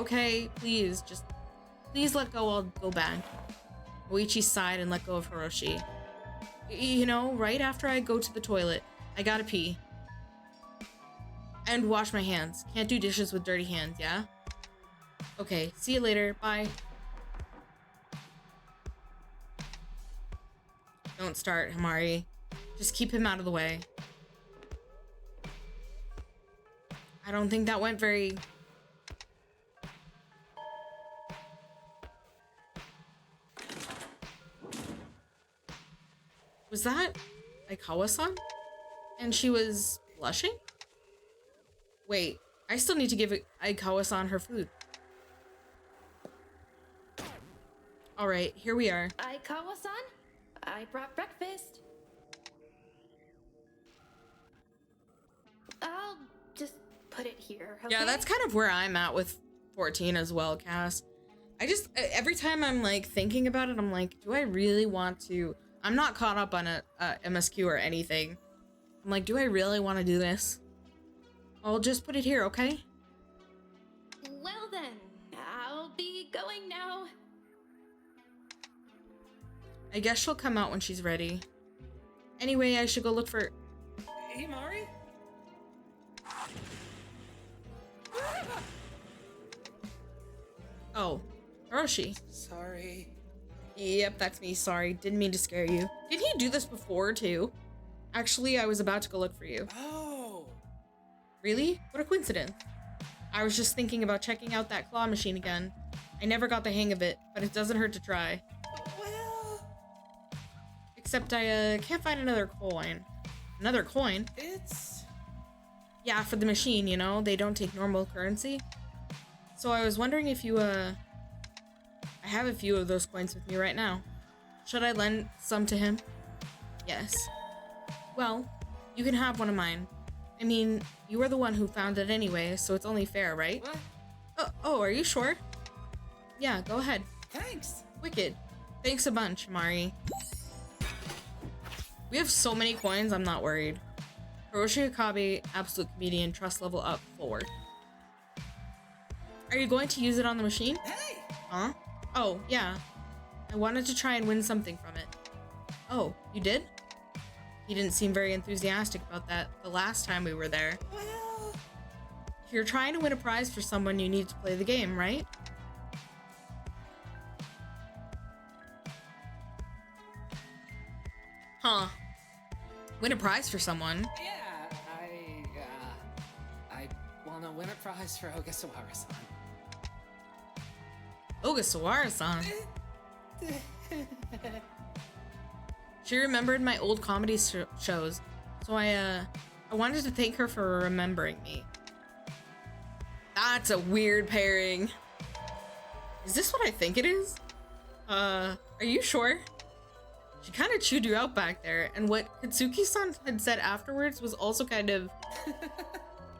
Speaker 1: please let go, I'll go back. Moichi sighed and let go of Hiroshi. You know, right after I go to the toilet, I gotta pee. And wash my hands. Can't do dishes with dirty hands, yeah? Okay, see you later, bye. Don't start, Himari. Just keep him out of the way. I don't think that went very... Was that Aikawa-san? And she was blushing? Wait, I still need to give Aikawa-san her food. Alright, here we are.
Speaker 3: Aikawa-san, I brought breakfast. I'll just put it here, okay?
Speaker 1: Yeah, that's kind of where I'm at with 14 as well, Cass. Every time I'm like thinking about it, I'm like, do I really want to? I'm not caught up on a MSQ or anything. I'm like, do I really want to do this? I'll just put it here, okay?
Speaker 3: Well then, I'll be going now.
Speaker 1: I guess she'll come out when she's ready. Anyway, I should go look for...
Speaker 9: Hey, Mari?
Speaker 1: Oh, Hiroshi.
Speaker 9: Sorry.
Speaker 1: Yep, that's me. Sorry. Didn't mean to scare you. Did he do this before, too? Actually, I was about to go look for you.
Speaker 9: Oh.
Speaker 1: Really? What a coincidence. I was just thinking about checking out that claw machine again. I never got the hang of it, but it doesn't hurt to try.
Speaker 9: Well...
Speaker 1: Except I can't find another coin. Another coin?
Speaker 9: It's...
Speaker 1: Yeah, for the machine, you know? They don't take normal currency. So I was wondering if you, I have a few of those coins with me right now. Should I lend some to him? Yes. Well, you can have one of mine. I mean, you were the one who found it anyway, so it's only fair, right?
Speaker 9: What?
Speaker 1: Oh, are you sure? Yeah, go ahead.
Speaker 9: Thanks.
Speaker 1: Wicked. Thanks a bunch, Mari. We have so many coins, I'm not worried. Hiroshi Akabe, absolute comedian, trust level up, forward. Are you going to use it on the machine?
Speaker 9: Hey!
Speaker 1: Huh? Oh, yeah. I wanted to try and win something from it. Oh, you did? He didn't seem very enthusiastic about that the last time we were there.
Speaker 9: Well...
Speaker 1: If you're trying to win a prize for someone, you need to play the game, right? Huh. Win a prize for someone?
Speaker 9: Yeah, I want to win a prize for Ogasawara-san.
Speaker 1: Ogasawara-san? She remembered my old comedy shows, so I wanted to thank her for remembering me. That's a weird pairing. Is this what I think it is? Are you sure? She kind of chewed you out back there, and what Katsuki-san had said afterwards was also kind of...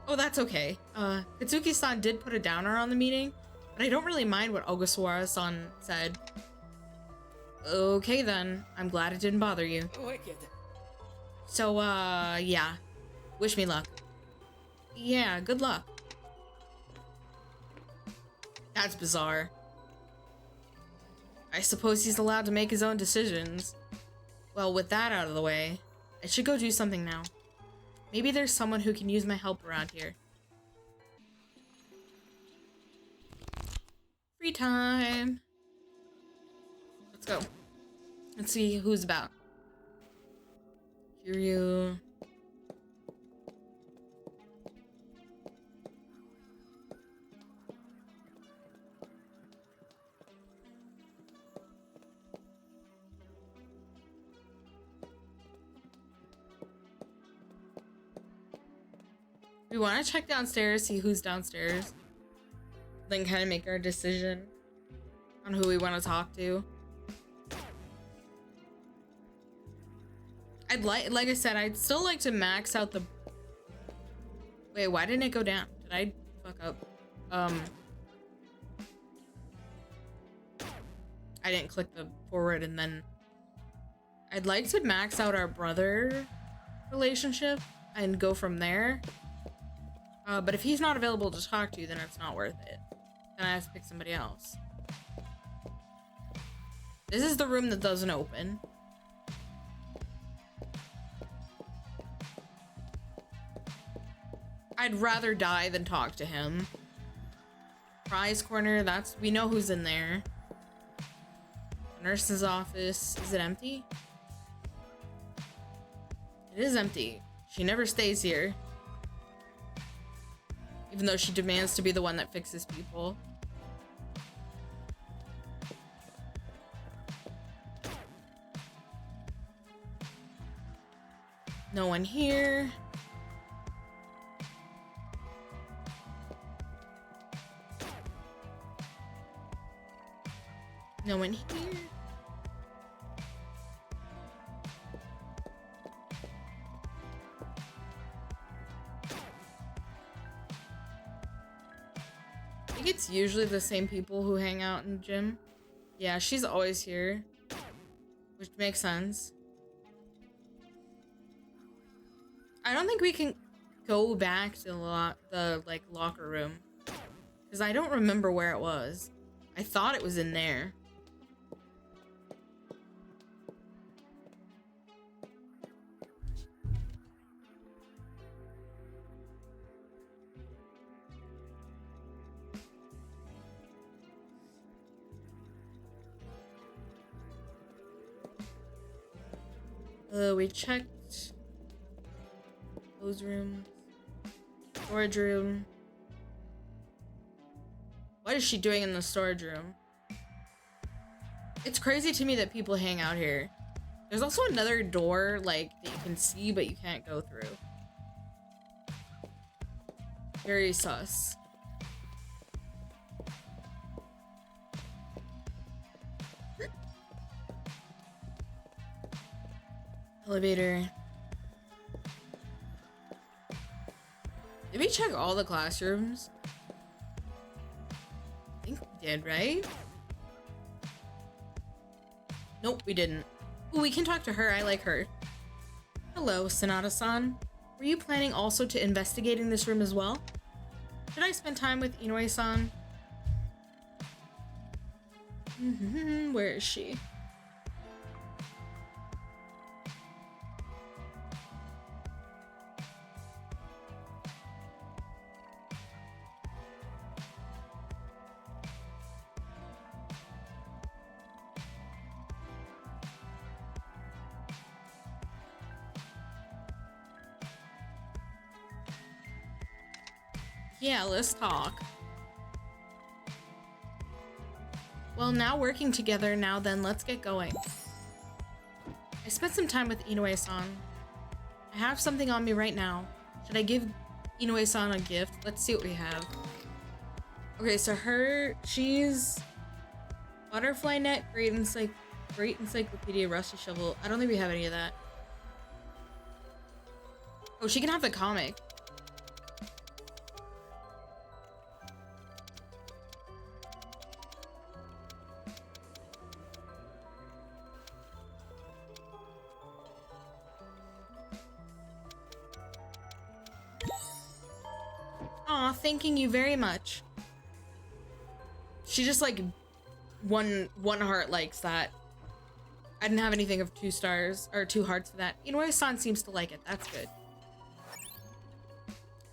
Speaker 1: Oh, that's okay. Katsuki-san did put a downer on the meeting, but I don't really mind what Ogasawara-san said. Okay then, I'm glad it didn't bother you.
Speaker 9: Wicked.
Speaker 1: So, yeah. Wish me luck. Yeah, good luck. That's bizarre. I suppose he's allowed to make his own decisions. Well, with that out of the way, I should go do something now. Maybe there's someone who can use my help around here. Free time. Let's go. Let's see who's about. Kiryu. We want to check downstairs, see who's downstairs. Then kind of make our decision on who we want to talk to. Like I said, I'd still like to max out the... Wait, why didn't it go down? Did I fuck up? I didn't click the forward and then... I'd like to max out our brother relationship and go from there. But if he's not available to talk to, then it's not worth it. Then I have to pick somebody else. This is the room that doesn't open. I'd rather die than talk to him. Prize corner, we know who's in there. Nurse's office, is it empty? It is empty. She never stays here. Even though she demands to be the one that fixes people. No one here. No one here. I think it's usually the same people who hang out in the gym. Yeah, she's always here, which makes sense. I don't think we can go back to the locker room because I don't remember where it was. I thought it was in there. We checked those rooms. Storage room. What is she doing in the storage room? It's crazy to me that people hang out here. There's also another door, like, that you can see, but you can't go through. Very sus. Elevator. Did we check all the classrooms? I think we did, right? Nope, we didn't. Ooh, we can talk to her. I like her. Hello, Sanada-san. Were you planning also to investigating this room as well? Should I spend time with Inoue-san? Where is she? Yeah, let's talk. Well, now working together, now then, let's get going. I spent some time with Inoue-san. I have something on me right now. Should I give Inoue-san a gift? Let's see what we have. Okay, so she's butterfly net, great encyclopedia, rusty shovel. I don't think we have any of that. Oh, she can have the comic. Aw, thanking you very much. She just like one heart likes that. I didn't have anything of 2 stars or 2 hearts for that. Inoue-san seems to like it. That's good.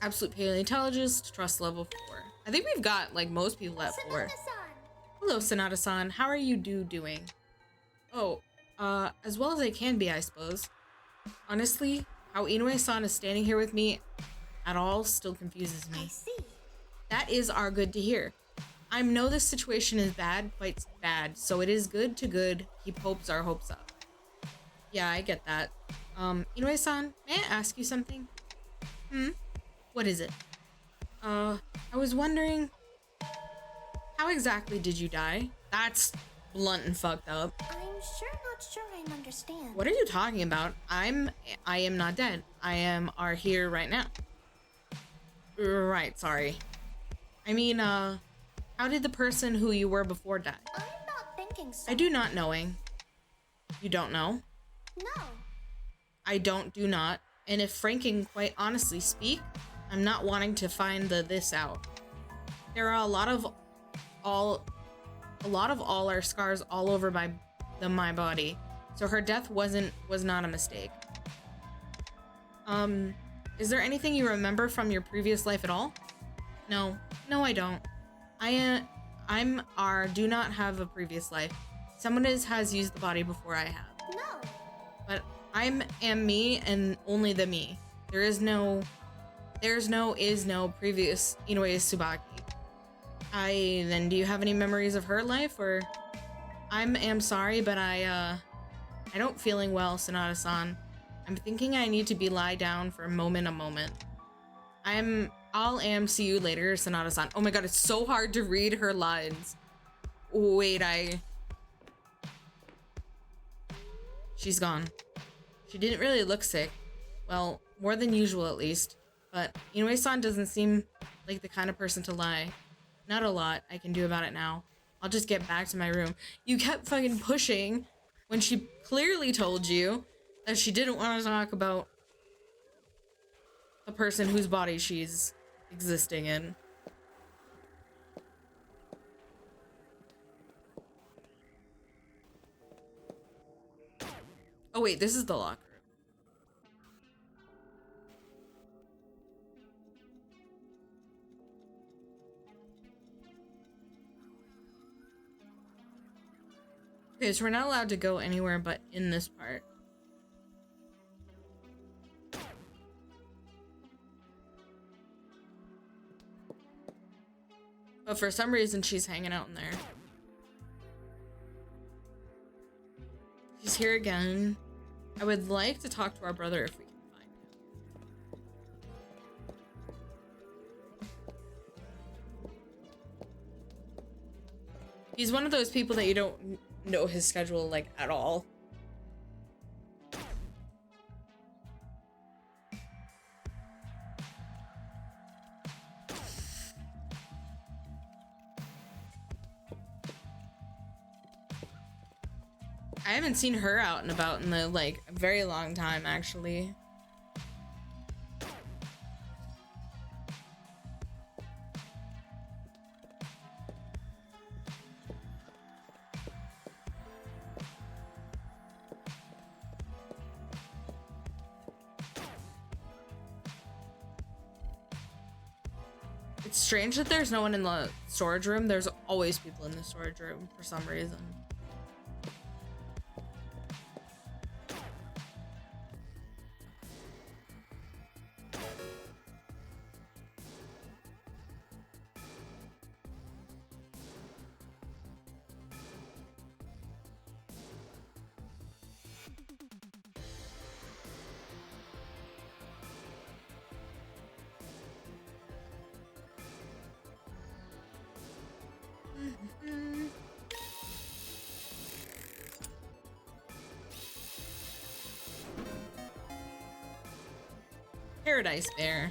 Speaker 1: Absolute paleontologist, trust level 4. I think we've got like most people at 4. Hello, Sanada-san. How are you doing? Oh, as well as I can be, I suppose. Honestly, how Inoue-san is standing here with me at all still confuses me.
Speaker 4: I see.
Speaker 1: That is good to hear. I know this situation is bad, quite bad, so it is good to keep our hopes up. Yeah, I get that. Inoue-san, may I ask you something? What is it? I was wondering, how exactly did you die? That's blunt and fucked up.
Speaker 4: I'm not sure I understand.
Speaker 1: What are you talking about? I am not dead. Are here right now. Right, sorry. I mean, how did the person who you were before die?
Speaker 4: I'm not thinking so.
Speaker 1: I do not knowing. You don't know?
Speaker 4: No.
Speaker 1: I do not. And if Frank can quite honestly speak, I'm not wanting to find this out. There are a lot of all our scars all over my body. So her death was not a mistake. Is there anything you remember from your previous life at all? No, I don't. Do not have a previous life. Someone has used the body before I have.
Speaker 4: No.
Speaker 1: But I am me and only the me. Is no previous Inoue Tsubaki. Then do you have any memories of her life, or? I am sorry, but I don't feeling well, Sanada-san. I'm thinking I need to be lie down for a moment. I'll see you later, Sonata-san. Oh my god, it's so hard to read her lines. Wait, she's gone. She didn't really look sick. Well, more than usual at least. But Inoue-san doesn't seem like the kind of person to lie. Not a lot I can do about it now. I'll just get back to my room. You kept fucking pushing when she clearly told you that she didn't want to talk about the person whose body she's existing in. Oh wait, this is the locker room. Okay, so we're not allowed to go anywhere but in this part. But for some reason, she's hanging out in there. She's here again. I would like to talk to our brother if we can find him. He's one of those people that you don't know his schedule, like, at all. I haven't seen her out and about in the, like, a very long time, actually. It's strange that there's no one in the storage room. There's always people in the storage room for some reason. Paradise Bear.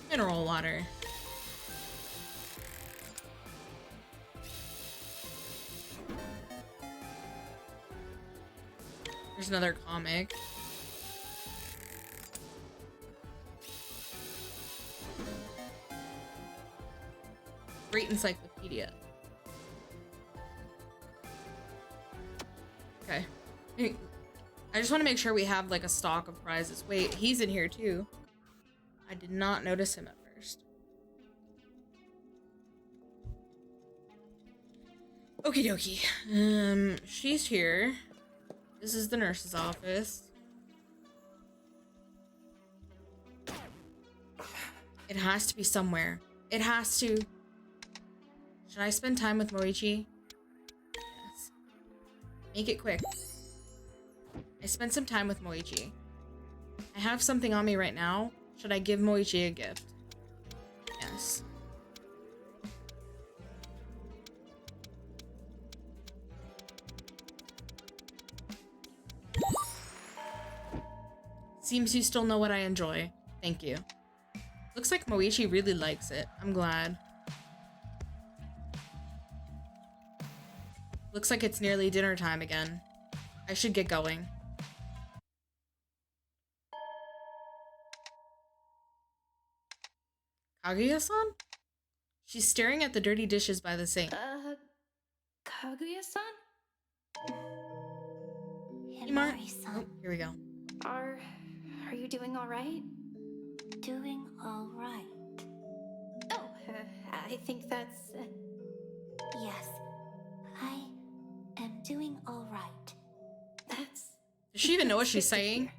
Speaker 1: Mineral water. There's another comic. Great encyclopedia. Okay. I just want to make sure we have like a stock of prizes. Wait, he's in here too. I did not notice him at first. Okie dokie. She's here. This is the nurse's office. It has to be somewhere. It has to. Should I spend time with Moichi? Yes. Make it quick. I spent some time with Moichi. I have something on me right now. Should I give Moichi a gift? Yes. Seems you still know what I enjoy. Thank you. Looks like Moichi really likes it. I'm glad. Looks like it's nearly dinner time again. I should get going. Kaguya-san? She's staring at the dirty dishes by the sink.
Speaker 3: Kaguya-san?
Speaker 4: Himari-san,
Speaker 1: Oh, here we go.
Speaker 3: Are you doing all right?
Speaker 4: doing all right.
Speaker 3: Oh, I think that's...
Speaker 4: Yes, I am doing all right.
Speaker 3: That's...
Speaker 1: Does she even know what she's
Speaker 3: good to
Speaker 1: saying?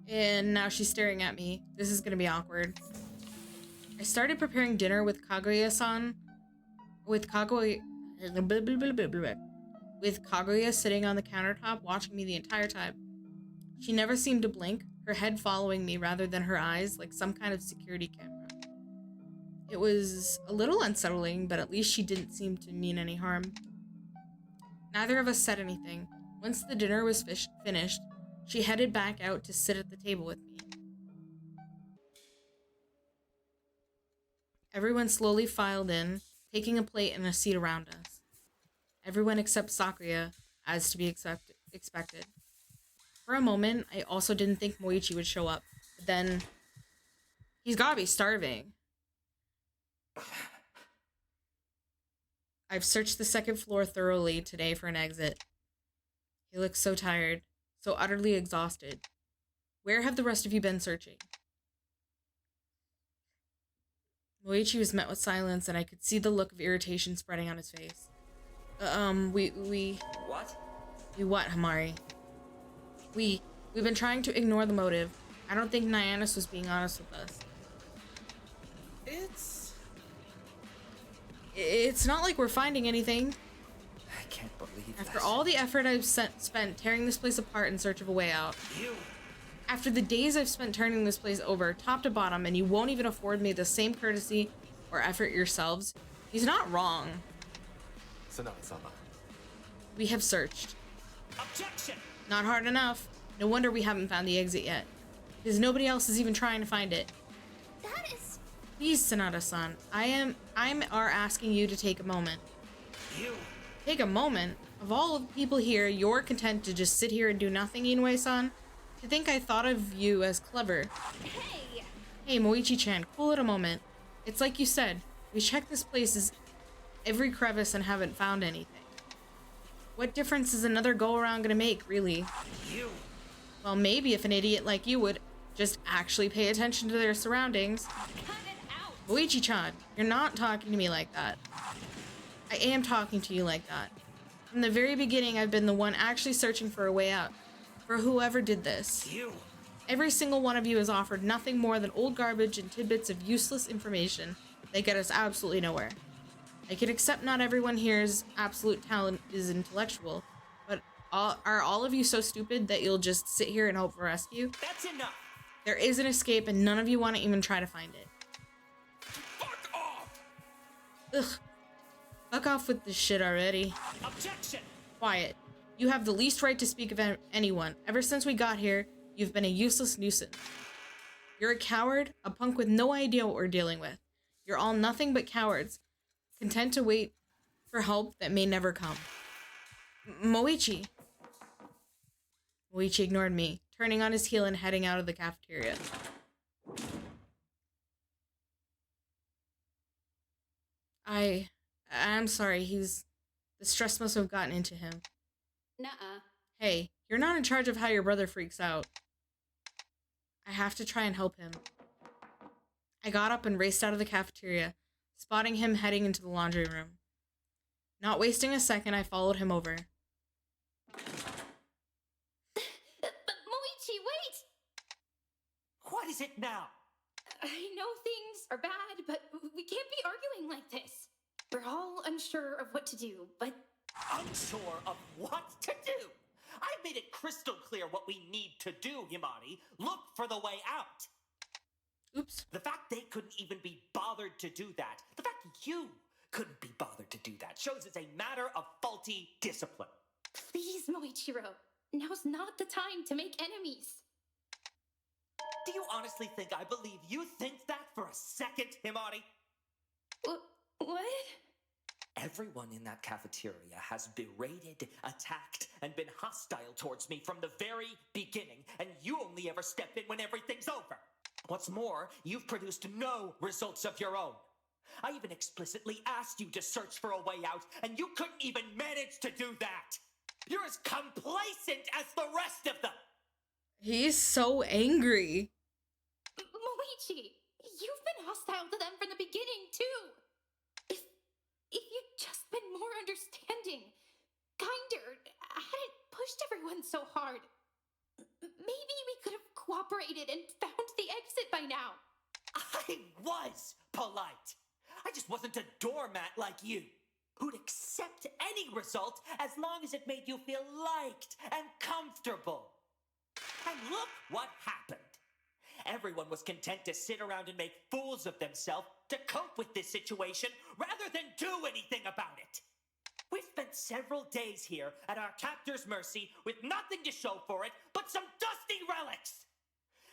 Speaker 3: hear.
Speaker 1: And now she's staring at me. This is gonna be awkward. I started preparing dinner with Kaguya-san, with Kaguya sitting on the countertop watching me the entire time. She never seemed to blink, her head following me rather than her eyes like some kind of security camera. It was a little unsettling, but at least she didn't seem to mean any harm. Neither of us said anything. Once the dinner was finished, she headed back out to sit at the table with me. Everyone slowly filed in, taking a plate and a seat around us. Everyone except Sakuya, as to be expected. For a moment, I also didn't think Moichi would show up, but then he's gotta be starving. I've searched the second floor thoroughly today for an exit. He looks so tired, so utterly exhausted. Where have the rest of you been searching? Moichi was met with silence, and I could see the look of irritation spreading on his face.
Speaker 2: What?
Speaker 1: We what, Hamari? We've been trying to ignore the motive. I don't think Nyannis was being honest with us. It's not like we're finding anything.
Speaker 2: I can't believe
Speaker 1: After
Speaker 2: this.
Speaker 1: all the effort I've spent tearing this place apart in search of a way out.
Speaker 2: You.
Speaker 1: After the days I've spent turning this place over, top to bottom, and you won't even afford me the same courtesy or effort yourselves, he's not wrong.
Speaker 7: Sanada-sama.
Speaker 1: We have searched.
Speaker 6: Objection!
Speaker 1: Not hard enough. No wonder we haven't found the exit yet. Because nobody else is even trying to find it.
Speaker 3: That is...
Speaker 1: Please, Sanada-san, I'm asking you to take a moment.
Speaker 6: You.
Speaker 1: Take a moment? Of all of the people here, you're content to just sit here and do nothing, Inoue-san? To think I thought of you as clever.
Speaker 3: Hey!
Speaker 1: Hey, Moichi-chan, cool it a moment. It's like you said, we checked this place every crevice and haven't found anything. What difference is another go-around gonna make, really?
Speaker 6: You.
Speaker 1: Well, maybe if an idiot like you would just actually pay attention to their surroundings.
Speaker 3: Cut it out!
Speaker 1: Moichi-chan, you're not talking to me like that. I am talking to you like that. From the very beginning, I've been the one actually searching for a way out. For whoever did this.
Speaker 6: You.
Speaker 1: Every single one of you has offered nothing more than old garbage and tidbits of useless information that get us absolutely nowhere. I can accept not everyone here's absolute talent is intellectual, but are all of you so stupid that you'll just sit here and hope for rescue?
Speaker 6: That's enough!
Speaker 1: There is an escape and none of you want to even try to find it.
Speaker 6: Fuck off!
Speaker 1: Ugh. Fuck off with this shit already.
Speaker 6: Objection!
Speaker 1: Quiet. You have the least right to speak of anyone. Ever since we got here, you've been a useless nuisance. You're a coward, a punk with no idea what we're dealing with. You're all nothing but cowards, content to wait for help that may never come. Moichi. Moichi ignored me, turning on his heel and heading out of the cafeteria. I'm sorry, the stress must have gotten into him.
Speaker 3: Nuh-uh.
Speaker 1: Hey, you're not in charge of how your brother freaks out. I have to try and help him. I got up and raced out of the cafeteria, spotting him heading into the laundry room. Not wasting a second, I followed him over.
Speaker 3: Moichi, wait!
Speaker 6: What is it now?
Speaker 3: I know things are bad, but we can't be arguing like this. We're all unsure of what to do, but...
Speaker 6: Unsure of what to do? I've made it crystal clear what we need to do, Himari. Look for the way out.
Speaker 1: Oops.
Speaker 6: The fact they couldn't even be bothered to do that, the fact you couldn't be bothered to do that, shows it's a matter of faulty discipline.
Speaker 3: Please, Moichiro. Now's not the time to make enemies.
Speaker 6: Do you honestly think I believe you think that for a second, Himari?
Speaker 3: What?
Speaker 2: Everyone in that cafeteria has berated, attacked, and been hostile towards me from the very beginning, and you only ever step in when everything's over. What's more, you've produced no results of your own. I even explicitly asked you to search for a way out, and you couldn't even manage to do that. You're as complacent as the rest of them.
Speaker 1: He's so angry.
Speaker 3: Moichi, you've been hostile to them from the beginning, too. If you'd just been more understanding, kinder, hadn't pushed everyone so hard, maybe we could have cooperated and found the exit by now.
Speaker 6: I was
Speaker 2: polite. I just wasn't a doormat like you, who'd accept any result as long as it made you feel liked and comfortable. And look what happened. Everyone was content to sit around and make fools of themselves to cope with this situation rather than do anything about it. We've spent several days here at our captor's mercy with nothing to show for it but some dusty relics.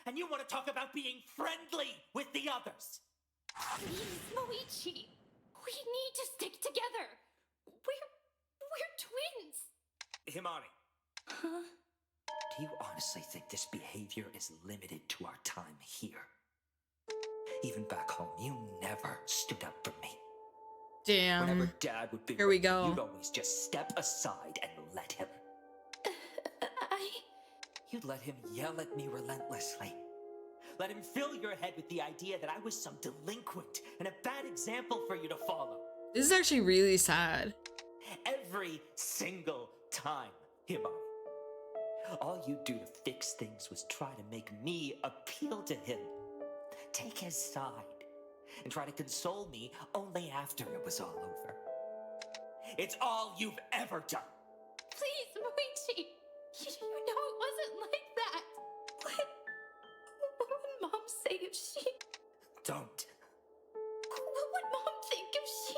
Speaker 2: And you want to talk about being friendly with the others.
Speaker 3: Please, Moichi. We need to stick together. We're twins.
Speaker 2: Himari,
Speaker 3: Huh?
Speaker 2: do you honestly think this behavior is limited to our time here? Even back home, you never stood up for me. Whenever
Speaker 1: Damn.
Speaker 2: Dad would be
Speaker 1: Here we
Speaker 2: with me,
Speaker 1: go.
Speaker 2: you'd always just step aside and let him. You'd let him yell at me relentlessly. Let him fill your head with the idea that I was some delinquent and a bad example for you to follow.
Speaker 1: This is actually really sad.
Speaker 2: Every single time, Himari. All you'd do to fix things was try to make me appeal to him, take his side, and try to console me only after it was all over. It's all you've ever done.
Speaker 3: Please, Moichi. You know it wasn't like that. What would Mom say if she...
Speaker 2: Don't.
Speaker 3: What would Mom think if she...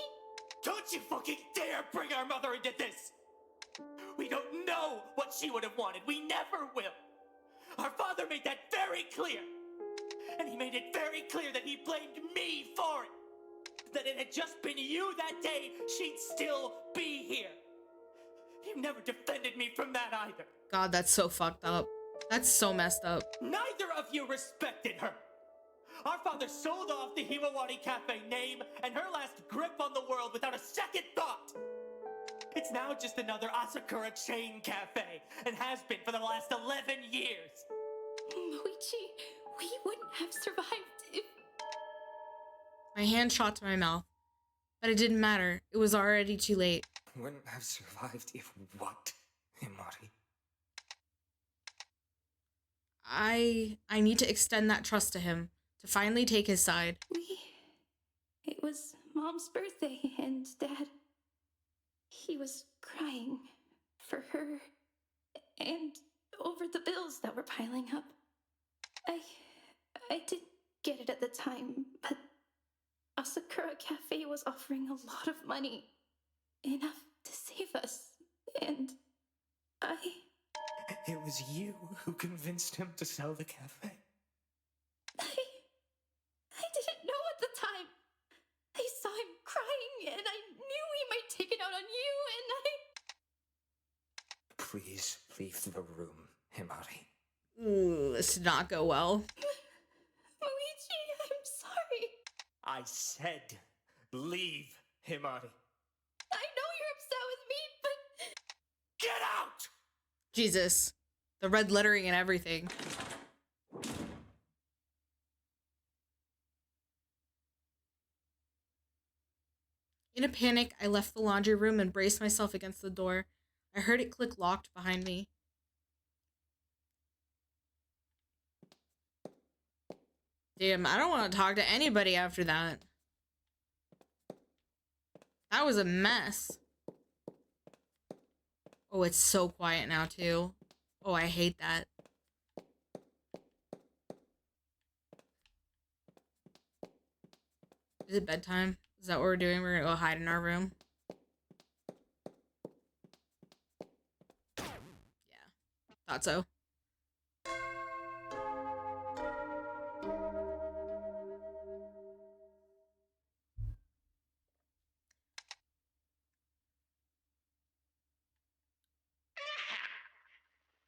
Speaker 2: Don't you fucking dare bring our mother into this! We don't know what she would have wanted. We never will. Our father made that very clear. And he made it very clear that he blamed me for it. That it had just been you that day, she'd still be here. You never defended me from that either.
Speaker 1: God, that's so fucked up. That's so messed up.
Speaker 2: Neither of you respected her. Our father sold off the Himawari Cafe name and her last grip on the world without a second thought. It's now just another Asakura chain cafe, and has been for the last 11 years.
Speaker 3: Moichi, we wouldn't have survived if...
Speaker 1: My hand shot to my mouth. But it didn't matter. It was already too late.
Speaker 2: Wouldn't have survived if what, Himari?
Speaker 1: I need to extend that trust to him. To finally take his side.
Speaker 3: It was Mom's birthday, and Dad... He was crying for her and over the bills that were piling up. I didn't get it at the time, but Asakura Cafe was offering a lot of money. Enough to save us. And
Speaker 2: It was you who convinced him to sell the cafe?
Speaker 3: I didn't know at the time. I saw him crying, and I knew he might take it out on you, and
Speaker 2: Please leave the room, Himari.
Speaker 1: Ooh, this did not go well.
Speaker 3: Moichi, I'm sorry.
Speaker 2: I said leave, Himari.
Speaker 3: I know you're upset with me, but...
Speaker 2: Get out!
Speaker 1: Jesus. The red lettering and everything. In a panic, I left the laundry room and braced myself against the door. I heard it click locked behind me. Damn, I don't want to talk to anybody after that. That was a mess. Oh, it's so quiet now, too. Oh, I hate that. Is it bedtime? Is that what we're doing? We're gonna go hide in our room? Yeah, thought so.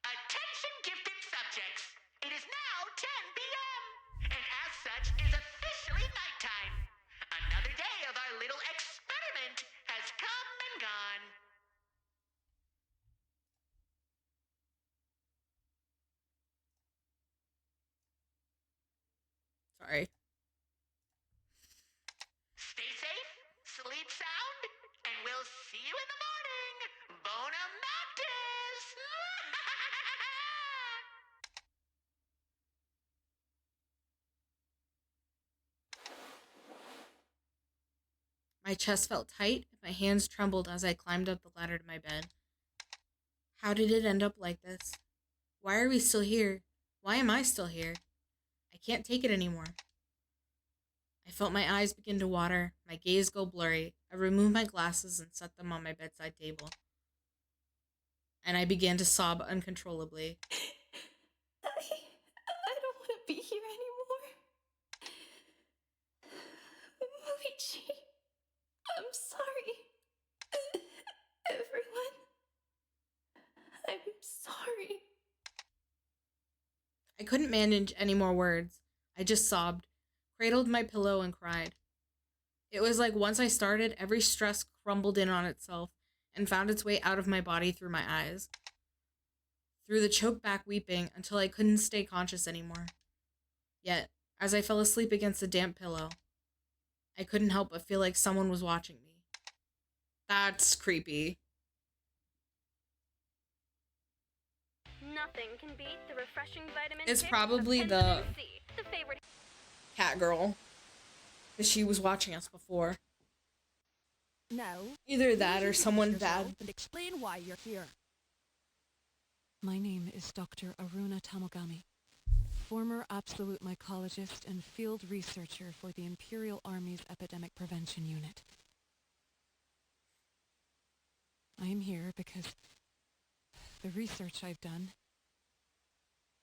Speaker 6: Attention gifted subjects. It is now 10 p.m. and as such is officially nighttime. Another day of our little experiment has come and gone.
Speaker 1: Sorry.
Speaker 6: Stay safe, sleep sound, and we'll see you in the morning. Bona Mantis!
Speaker 1: My chest felt tight, and my hands trembled as I climbed up the ladder to my bed. How did it end up like this? Why are we still here? Why am I still here? I can't take it anymore. I felt my eyes begin to water, my gaze go blurry. I removed my glasses and set them on my bedside table. And I began to sob uncontrollably.
Speaker 3: I don't want to be here anymore. Luigi, I'm sorry. Everyone, I'm sorry.
Speaker 1: I couldn't manage any more words. I just sobbed, cradled my pillow, and cried. It was like once I started, every stress crumbled in on itself and found its way out of my body through my eyes. Through the choked back weeping until I couldn't stay conscious anymore. Yet, as I fell asleep against the damp pillow, I couldn't help but feel like someone was watching me. That's creepy.
Speaker 11: Nothing can beat the refreshing vitamin
Speaker 1: It's
Speaker 11: kick
Speaker 1: probably
Speaker 11: of
Speaker 1: the
Speaker 11: vitamin C, the favorite
Speaker 1: cat girl. Because she was watching us before.
Speaker 12: No.
Speaker 1: Either that or someone bad.
Speaker 12: And explain why you're here.
Speaker 13: My name is Dr. Aruna Tamogami, former absolute mycologist and field researcher for the Imperial Army's Epidemic Prevention Unit. I am here because the research I've done,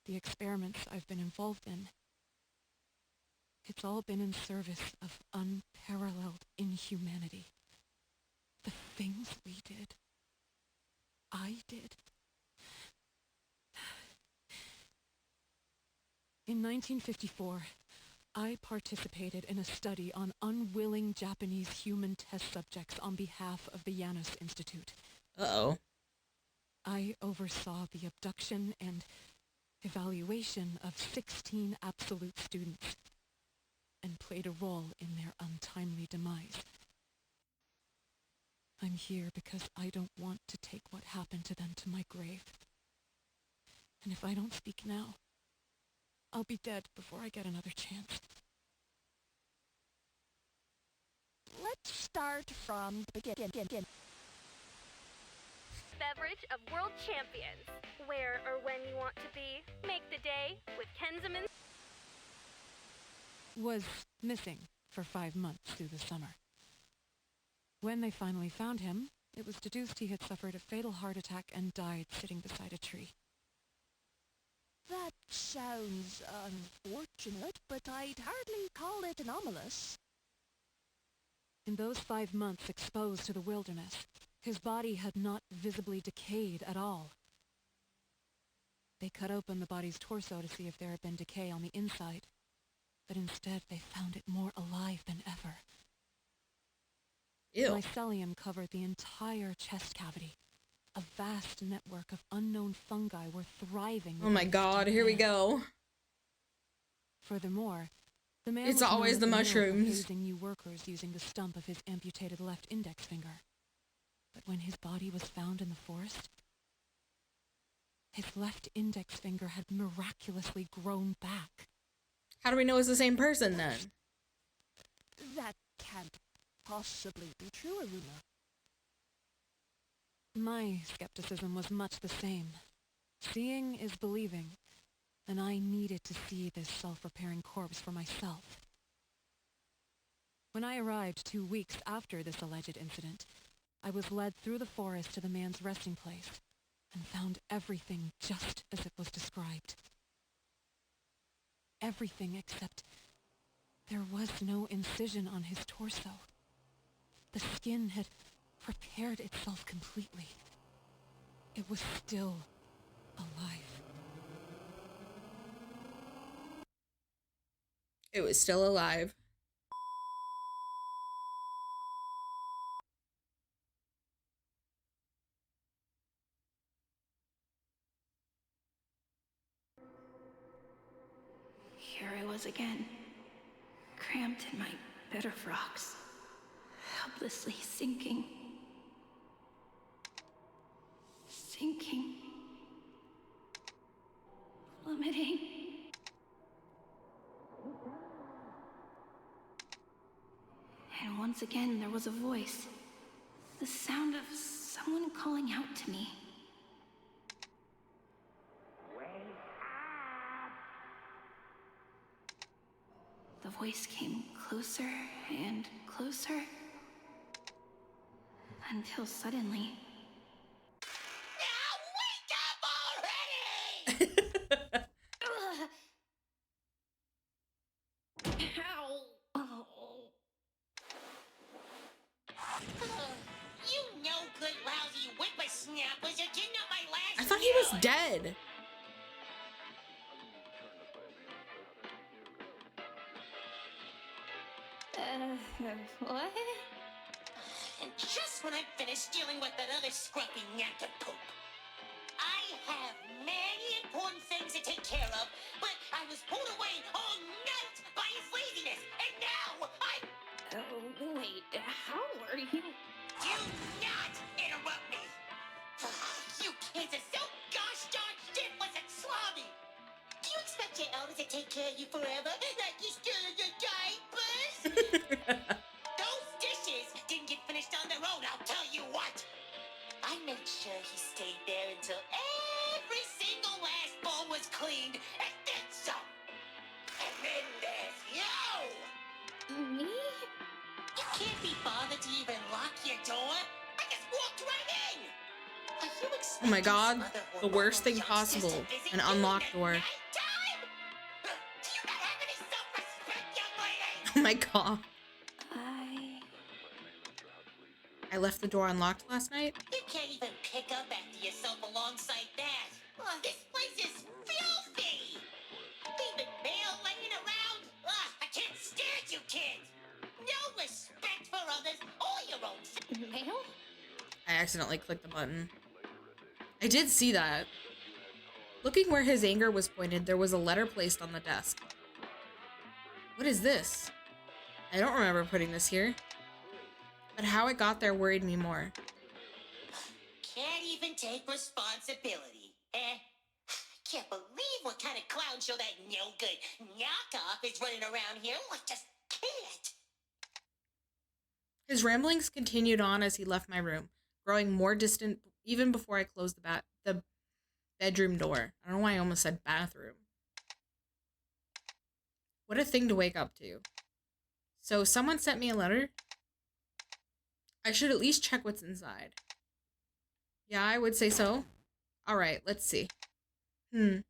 Speaker 13: the experiments I've been involved in, it's all been in service of unparalleled inhumanity. The things we did, I did. In 1954, I participated in a study on unwilling Japanese human test subjects on behalf of the Janus Institute.
Speaker 1: Uh-oh.
Speaker 13: I oversaw the abduction and evaluation of 16 absolute students and played a role in their untimely demise. I'm here because I don't want to take what happened to them to my grave. And if I don't speak now, I'll be dead before I get another chance.
Speaker 12: Let's start from the beginning.
Speaker 11: beverage of world champions. Where or when you want to be, make the day with Kenzaman.
Speaker 13: Was missing for 5 months through the summer. When they finally found him, it was deduced he had suffered a fatal heart attack and died sitting beside a tree.
Speaker 12: That sounds unfortunate, but I'd hardly call it anomalous.
Speaker 13: In those 5 months exposed to the wilderness, his body had not visibly decayed at all. They cut open the body's torso to see if there had been decay on the inside, but instead they found it more alive than ever.
Speaker 1: Ew.
Speaker 13: Mycelium covered the entire chest cavity. A vast network of unknown fungi were thriving.
Speaker 1: Oh my god, here we go.
Speaker 13: Furthermore, the man
Speaker 1: It's
Speaker 13: was
Speaker 1: always
Speaker 13: known
Speaker 1: the
Speaker 13: at mill for
Speaker 1: mushrooms.
Speaker 13: hazing new workers using the stump of his amputated left index finger. But when his body was found in the forest, his left index finger had miraculously grown back.
Speaker 1: How do we know it's the same person then?
Speaker 12: That can't possibly be true, Aruna.
Speaker 13: My skepticism was much the same. Seeing is believing, and I needed to see this self-repairing corpse for myself. When I arrived 2 weeks after this alleged incident, I was led through the forest to the man's resting place and found everything just as it was described. Everything except there was no incision on his torso. The skin had repaired itself completely. It was still alive.
Speaker 1: It was still alive.
Speaker 3: Here I was again, cramped in my bed of rocks, helplessly sinking. Sinking. Plummeting. And one once again there was a voice. The sound of someone calling out to me. The voice came closer and closer until suddenly...
Speaker 6: Now wake up already!
Speaker 3: Ow! Oh.
Speaker 6: You no good lousy whippersnappers are getting on my last
Speaker 1: I thought he was
Speaker 6: nerve.
Speaker 1: dead.
Speaker 3: What?
Speaker 6: And just when I finished dealing with that other scruffy nincompoop. I have many important things to take care of, but I was pulled away all night by his laziness, and now I'm...
Speaker 3: Oh, wait, how are you?
Speaker 6: Do not interrupt me! You kids are so gosh darn shiftless and slobby! Do you expect your elders to take care of you forever, like you're still in your diapers? Those dishes didn't get finished on their own, I'll tell you what! I made sure he stayed there until every single last bowl was cleaned, and then some! And then there's you!
Speaker 3: Me?
Speaker 6: You can't be bothered to even lock your door. I just walked right in. Are you
Speaker 1: Oh my
Speaker 6: expecting
Speaker 1: god,
Speaker 6: some other
Speaker 1: the worst thing
Speaker 6: hormonal youngsters
Speaker 1: possible.
Speaker 6: to visit
Speaker 1: An
Speaker 6: you in
Speaker 1: unlocked
Speaker 6: the
Speaker 1: door.
Speaker 6: nighttime? Do you not have any self-respect, young lady?
Speaker 1: Oh my god.
Speaker 3: I
Speaker 1: I left the door unlocked last night.
Speaker 6: You can't even pick up after yourself alongside that. This place is filthy. Leaving mail laying around. I can't stand you kids. No respect for others or your own.
Speaker 3: Mail?
Speaker 1: I accidentally clicked the button. I did see that. Looking where his anger was pointed, there was a letter placed on the desk. What is this? I don't remember putting this here. But how it got there worried me more.
Speaker 6: Can't even take responsibility, eh? Can't believe what kind of clown show that no-good knockoff is running around here. I just can't.
Speaker 1: His ramblings continued on as he left my room, growing more distant even before I closed the bedroom door. I don't know why I almost said bathroom. What a thing to wake up to. So someone sent me a letter? I should at least check what's inside. Yeah, I would say so. Alright, let's see. The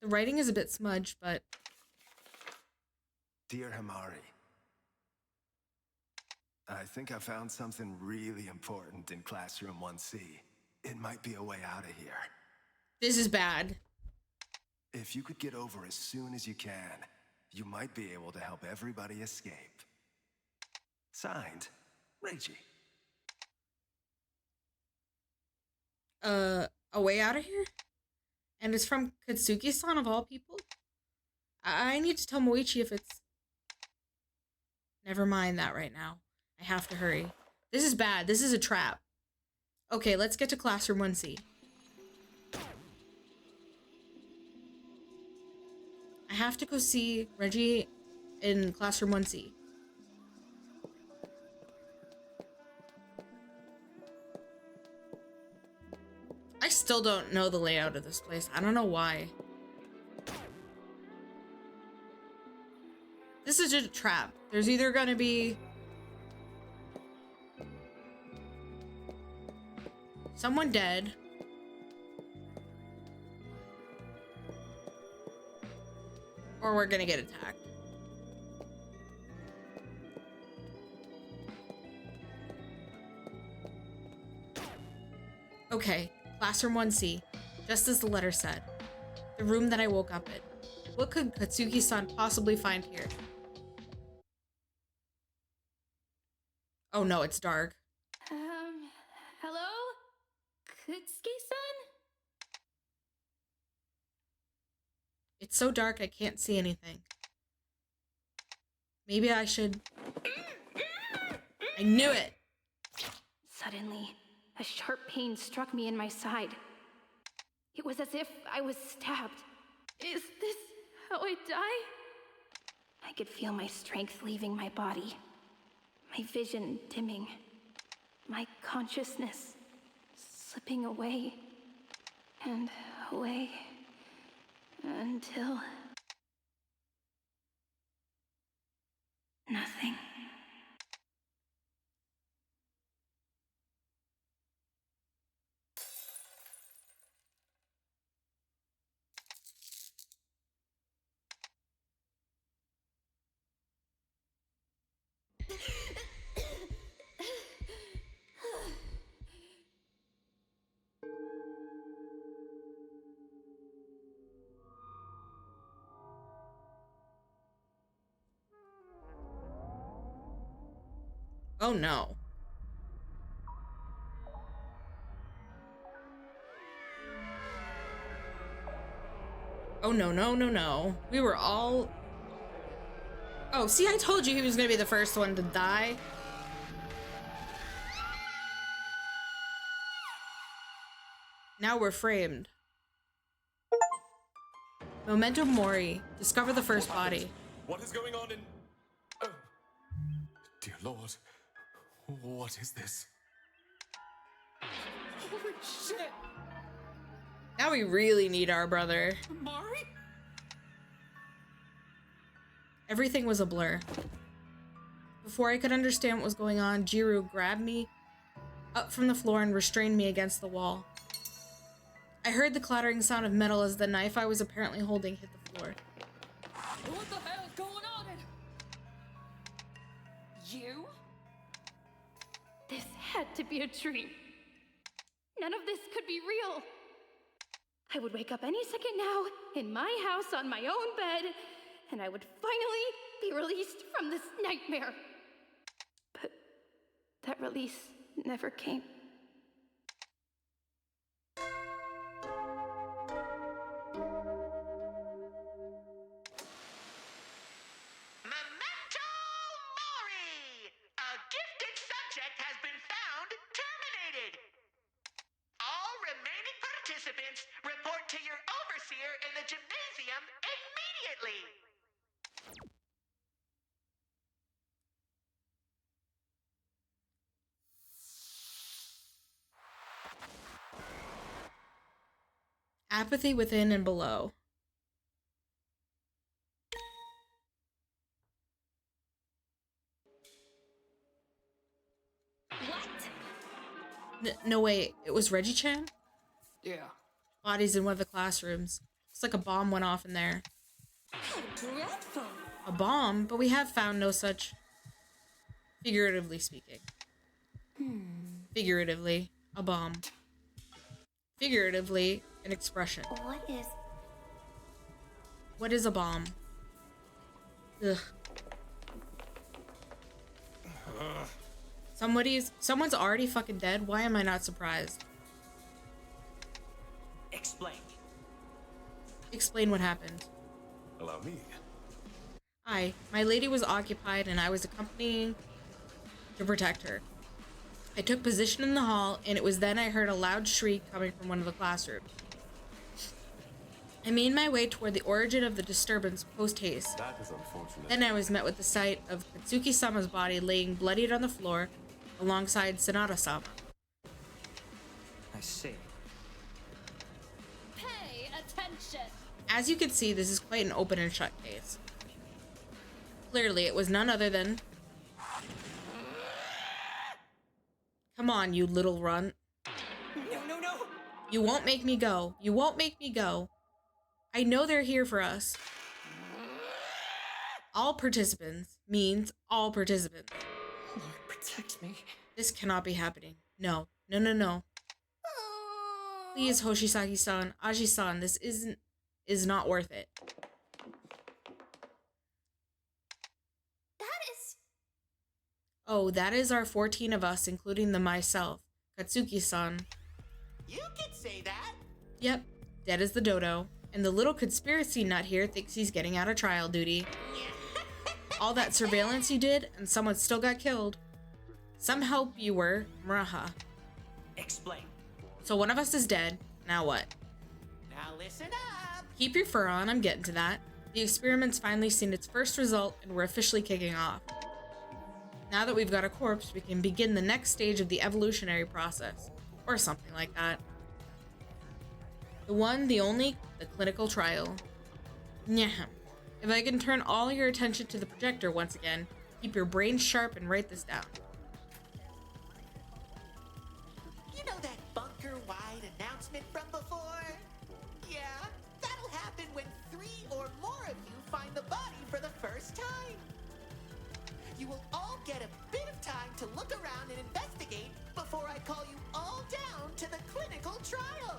Speaker 1: writing is a bit smudged, but...
Speaker 7: Dear Himari, I think I found something really important in Classroom 1C. It might be a way out of here.
Speaker 1: This is bad.
Speaker 7: If you could get over as soon as you can, you might be able to help everybody escape. Signed, Reiji.
Speaker 1: A way out of here? And it's from Katsuki-san of all people? I need to tell Moichi if it's... Never mind that right now. I have to hurry. This is bad. This is a trap. Okay, let's get to Classroom 1C. I have to go see Reggie in Classroom 1C. I still don't know the layout of this place. I don't know why. This is just a trap. There's either gonna be someone dead, or we're gonna get attacked. Okay, Classroom 1C, just as the letter said. The room that I woke up in. What could Katsuki-san possibly find here? Oh no, it's dark.
Speaker 3: Hello? Kutsuki-san?
Speaker 1: It's so dark I can't see anything. Maybe I should... I knew it!
Speaker 3: Suddenly, a sharp pain struck me in my side. It was as if I was stabbed. Is this how I die? I could feel my strength leaving my body. My vision dimming. My consciousness slipping away and away until nothing.
Speaker 1: Oh no. Oh no, no, no, no. We were all... Oh, see, I told you he was gonna be the first one to die. Now we're framed. Memento Mori. Discover the first body.
Speaker 14: What is going on in... Oh. Dear Lord. What is this?
Speaker 10: Holy shit!
Speaker 1: Now we really need our brother.
Speaker 10: Mari?
Speaker 1: Everything was a blur. Before I could understand what was going on, Jiru grabbed me up from the floor and restrained me against the wall. I heard the clattering sound of metal as the knife I was apparently holding hit the floor.
Speaker 10: What the hell is going on in... You?
Speaker 3: This had to be a dream. None of this could be real. I would wake up any second now, in my house on my own bed, and I would finally be released from this nightmare. But that release never came.
Speaker 6: Memento Mori! A gifted subject has been found terminated. All remaining participants report to your overseer in the gymnasium immediately.
Speaker 1: Apathy within and below. No, wait. It was Reggie-chan?
Speaker 10: Yeah.
Speaker 1: Bodies in one of the classrooms. Looks like a bomb went off in there.
Speaker 10: How dreadful!
Speaker 1: A bomb? But we have found no such... Figuratively speaking. Figuratively, a bomb. Figuratively, an expression. What is a bomb? Ugh. Someone's already fucking dead. Why am I not surprised?
Speaker 2: Explain.
Speaker 1: Explain what happened.
Speaker 14: Allow me.
Speaker 1: Hi, my lady was occupied and I was accompanying to protect her. I took position in the hall and it was then I heard a loud shriek coming from one of the classrooms. I made my way toward the origin of the disturbance post-haste.
Speaker 14: That is unfortunate.
Speaker 1: Then I was met with the sight of Katsuki-sama's body laying bloodied on the floor alongside Sanada-sama.
Speaker 2: I see.
Speaker 3: Pay attention!
Speaker 1: As you can see, this is quite an open and shut case. Clearly, it was none other than... Come on, you little runt.
Speaker 10: No, no, no!
Speaker 1: You won't make me go. You won't make me go. I know they're here for us. All participants means all participants.
Speaker 10: Lord, protect me.
Speaker 1: This cannot be happening. No. No, no, no. Please, Hoshisaki-san, Aji-san, this is not worth it.
Speaker 3: That is...
Speaker 1: Oh, that is our 14 of us, including the myself. Katsuki-san.
Speaker 6: You can say that.
Speaker 1: Yep, dead as the dodo. And the little conspiracy nut here thinks he's getting out of trial duty. All that surveillance you did, and someone still got killed. Some help you were, Muraha.
Speaker 2: Explain.
Speaker 1: So one of us is dead. Now what?
Speaker 6: Now listen up.
Speaker 1: Keep your fur on, I'm getting to that. The experiment's finally seen its first result, and we're officially kicking off. Now that we've got a corpse, we can begin the next stage of the evolutionary process. Or something like that. The one, the only, the clinical trial. Nyah. If I can turn all your attention to the projector once again, keep your brain sharp and write this down.
Speaker 6: You know that bunker-wide announcement from before? Yeah, that'll happen when 3 or more of you find the body for the first time. You will all get a bit of time to look around and investigate before I call you all down to the clinical trial.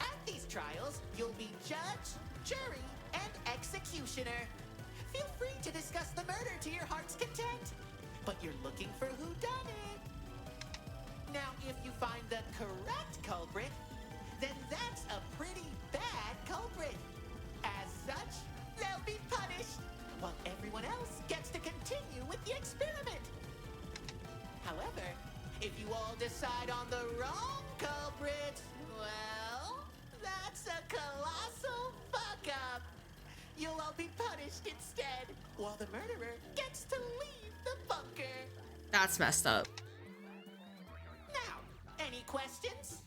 Speaker 6: At these trials, you'll be judge, jury, and executioner. Feel free to discuss the murder to your heart's content, but you're looking for whodunit. Now, if you find the correct culprit, then that's a pretty bad culprit. As such, they'll be punished, while everyone else gets to continue with the experiment. However, if you all decide on the wrong culprit, well, that's a colossal fuck-up. You'll all be punished instead, while the murderer gets to leave the bunker.
Speaker 1: That's messed up.
Speaker 6: Now, any questions?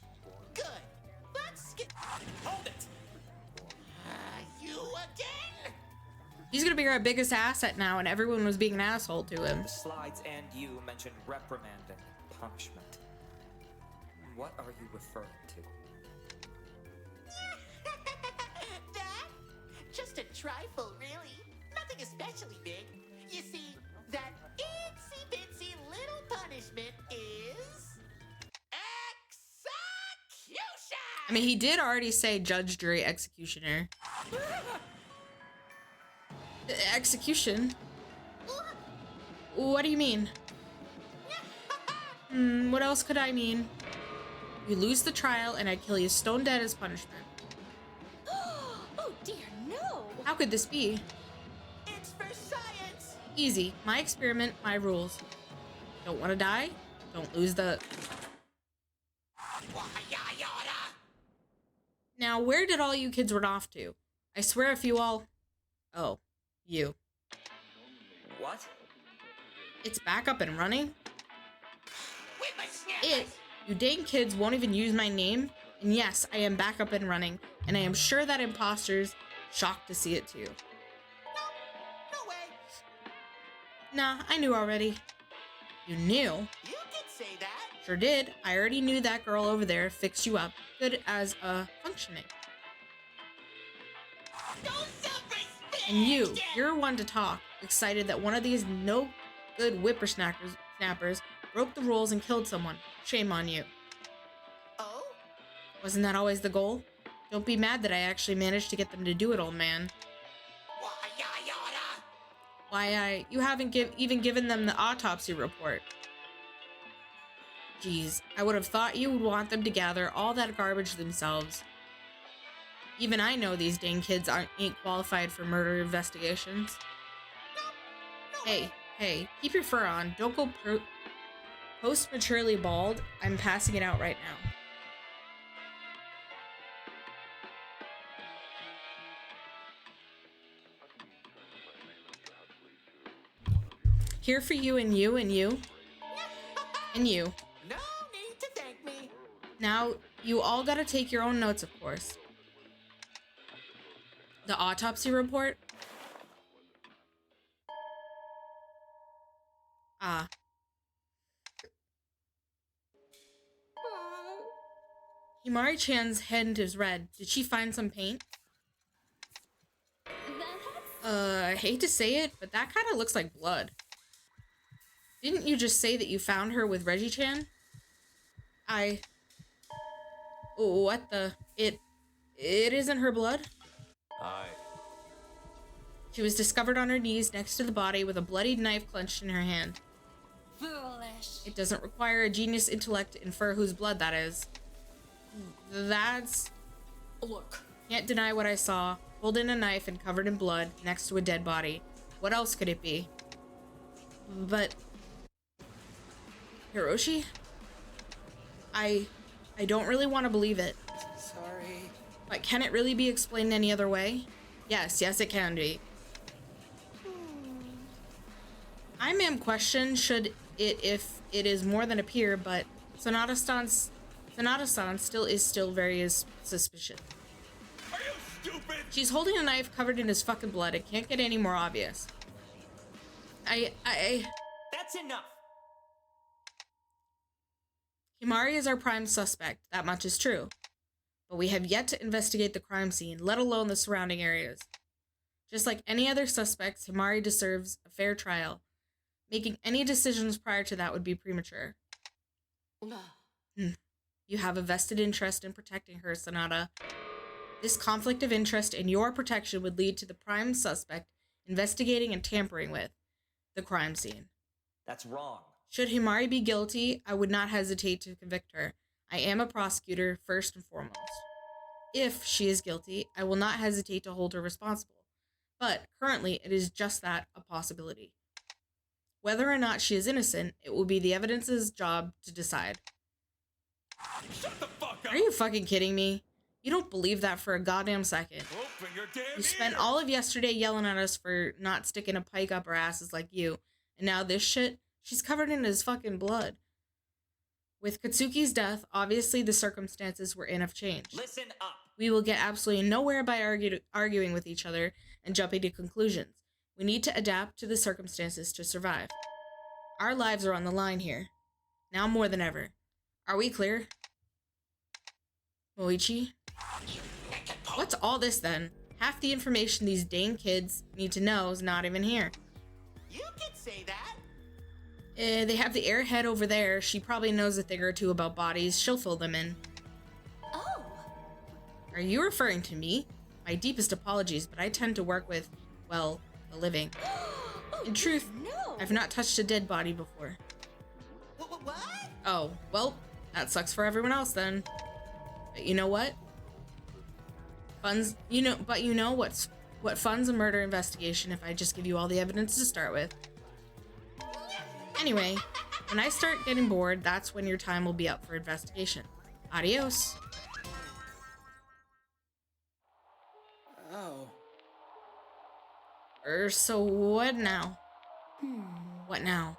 Speaker 6: Good. Let's get... Hold it! You again?
Speaker 1: He's gonna be our biggest asset now, and everyone was being an asshole to him.
Speaker 2: The slides and you mentioned reprimanding punishment. What are you referring to?
Speaker 6: That? Just a trifle, really. Nothing especially big. You see, that itsy-bitsy little punishment is... execution!
Speaker 1: I mean, he did already say judge, jury, executioner. Execution? What do you mean? What else could I mean? You lose the trial and I kill you stone dead as punishment.
Speaker 3: Oh dear, no!
Speaker 1: How could this be?
Speaker 6: It's for science!
Speaker 1: Easy. My experiment, my rules. Don't want to die? Don't lose the... Now, where did all you kids run off to? I swear if you all... Oh, you.
Speaker 2: What?
Speaker 1: It's back up and running? You dang kids won't even use my name? And yes, I am back up and running, and I am sure that imposters shocked to see it too.
Speaker 6: No way!
Speaker 1: Nah, I knew already. You knew?
Speaker 6: You did say that!
Speaker 1: Sure did. I already knew that girl over there fixed you up, good as functioning. And you're one to talk, excited that one of these no good whippersnappers broke the rules and killed someone. Shame on you.
Speaker 6: Oh?
Speaker 1: Wasn't that always the goal? Don't be mad that I actually managed to get them to do it, old man. You haven't even given them the autopsy report. Geez, I would have thought you would want them to gather all that garbage themselves. Even I know these dang kids ain't qualified for murder investigations. Hey, keep your fur on. Don't go post-maturely bald. I'm passing it out right now. Here for you and you and you. And you.
Speaker 6: No need to thank me.
Speaker 1: Now, you all gotta take your own notes, of course. The autopsy report? Ah. Himari-chan's hand is red. Did she find some paint? I hate to say it, but that kind of looks like blood. Didn't you just say that you found her with Reggie-chan? What the? It isn't her blood?
Speaker 14: Aye.
Speaker 1: She was discovered on her knees next to the body with a bloodied knife clenched in her hand.
Speaker 3: Foolish.
Speaker 1: It doesn't require a genius intellect to infer whose blood that is. That's...
Speaker 10: Look.
Speaker 1: Can't deny what I saw. Holding a knife and covered in blood next to a dead body. What else could it be? But... Hiroshi? I don't really want to believe it.
Speaker 10: Sorry.
Speaker 1: But can it really be explained any other way? Yes, it can be. I, ma'am, question should it if it is more than appear, but Sonata-san still very suspicious.
Speaker 14: Are you stupid?
Speaker 1: She's holding a knife covered in his fucking blood. It can't get any more obvious.
Speaker 2: That's enough!
Speaker 1: Himari is our prime suspect. That much is true. But we have yet to investigate the crime scene, let alone the surrounding areas. Just like any other suspects, Himari deserves a fair trial. Making any decisions prior to that would be premature. You have a vested interest in protecting her, Sonata. This conflict of interest in your protection would lead to the prime suspect investigating and tampering with the crime scene.
Speaker 2: That's wrong.
Speaker 1: Should Himari be guilty, I would not hesitate to convict her. I am a prosecutor, first and foremost. If she is guilty, I will not hesitate to hold her responsible. But currently, it is just that, a possibility. Whether or not she is innocent, it will be the evidence's job to decide.
Speaker 14: Shut the fuck up!
Speaker 1: Are you fucking kidding me? You don't believe that for a goddamn second.
Speaker 14: Open your damn
Speaker 1: You spent
Speaker 14: ears.
Speaker 1: all of yesterday yelling at us for not sticking a pike up our asses like you. And now this shit? She's covered in his fucking blood. With Katsuki's death, obviously the circumstances we're in have changed.
Speaker 2: Listen up.
Speaker 1: We will get absolutely nowhere by arguing with each other and jumping to conclusions. We need to adapt to the circumstances to survive. Our lives are on the line here. Now more than ever. Are we clear? Moichi? What's all this then? Half the information these dang kids need to know is not even here.
Speaker 6: You could say that.
Speaker 1: They have the airhead over there. She probably knows a thing or two about bodies. She'll fill them in.
Speaker 3: Oh.
Speaker 1: Are you referring to me? My deepest apologies, but I tend to work with, well, the living. In truth,
Speaker 3: No.
Speaker 1: I've not touched a dead body before.
Speaker 6: What?
Speaker 1: Oh, well, that sucks for everyone else then. But you know what? What funds a murder investigation if I just give you all the evidence to start with? Anyway, when I start getting bored, that's when your time will be up for investigation. Adios.
Speaker 10: Oh.
Speaker 1: So what now? What now?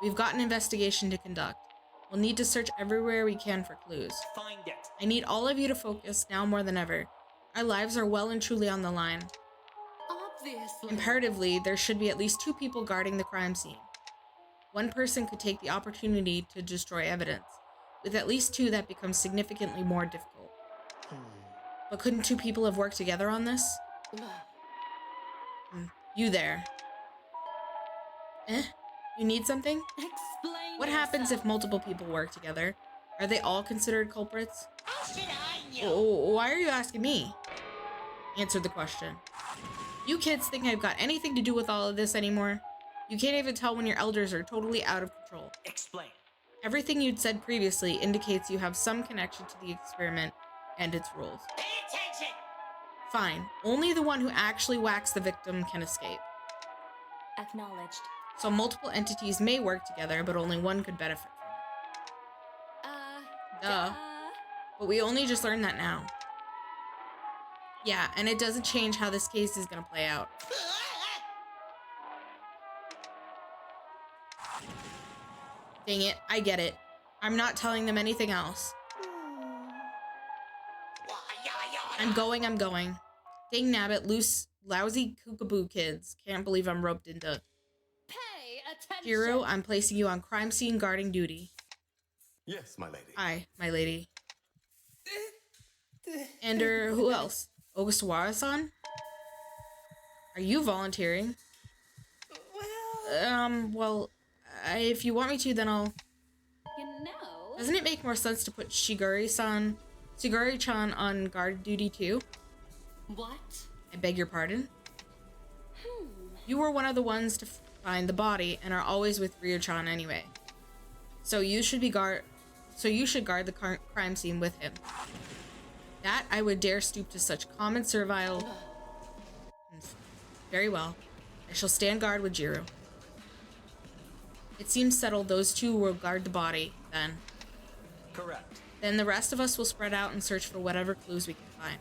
Speaker 1: We've got an investigation to conduct. We'll need to search everywhere we can for clues.
Speaker 2: Find it.
Speaker 1: I need all of you to focus now more than ever. Our lives are well and truly on the line.
Speaker 10: Obviously.
Speaker 1: Imperatively, there should be at least 2 people guarding the crime scene. One person could take the opportunity to destroy evidence. With at least 2, that becomes significantly more difficult. But couldn't 2 people have worked together on this? You there. You need something?
Speaker 3: Explain
Speaker 1: What happens if multiple people work together? Are they all considered culprits?
Speaker 6: How should I know?
Speaker 1: Oh, why are you asking me? Answer the question. You kids think I've got anything to do with all of this anymore? You can't even tell when your elders are totally out of control.
Speaker 2: Explain.
Speaker 1: Everything you'd said previously indicates you have some connection to the experiment and its rules.
Speaker 6: Pay attention.
Speaker 3: Fine.
Speaker 1: Only the one who actually whacks the victim can escape.
Speaker 4: Acknowledged.
Speaker 1: So multiple entities may work together, but only one could benefit from it. Duh. But we only just learned that now. Yeah, and it doesn't change how this case is gonna play out. Dang it, I get it. I'm not telling them anything else. I'm going. Dang nabbit, lousy kookaboo kids. Can't believe I'm roped into.
Speaker 3: Pay attention.
Speaker 1: Hero, I'm placing you on crime scene guarding duty.
Speaker 14: Yes, my lady.
Speaker 1: Aye, my lady. And who else? Ogasawara-san? Are you volunteering? Well, if you want me to, then I'll...
Speaker 3: You know.
Speaker 1: Doesn't it make more sense to put Shiguri-chan on guard duty too?
Speaker 3: What?
Speaker 1: I beg your pardon? You were one of the ones to find the body and are always with Ryo-chan anyway. So you should guard the crime scene with him. That I would dare stoop to such common servile. Very well. I shall stand guard with Jiro. It seems settled those 2 will guard the body, then.
Speaker 2: Correct.
Speaker 1: Then the rest of us will spread out and search for whatever clues we can find.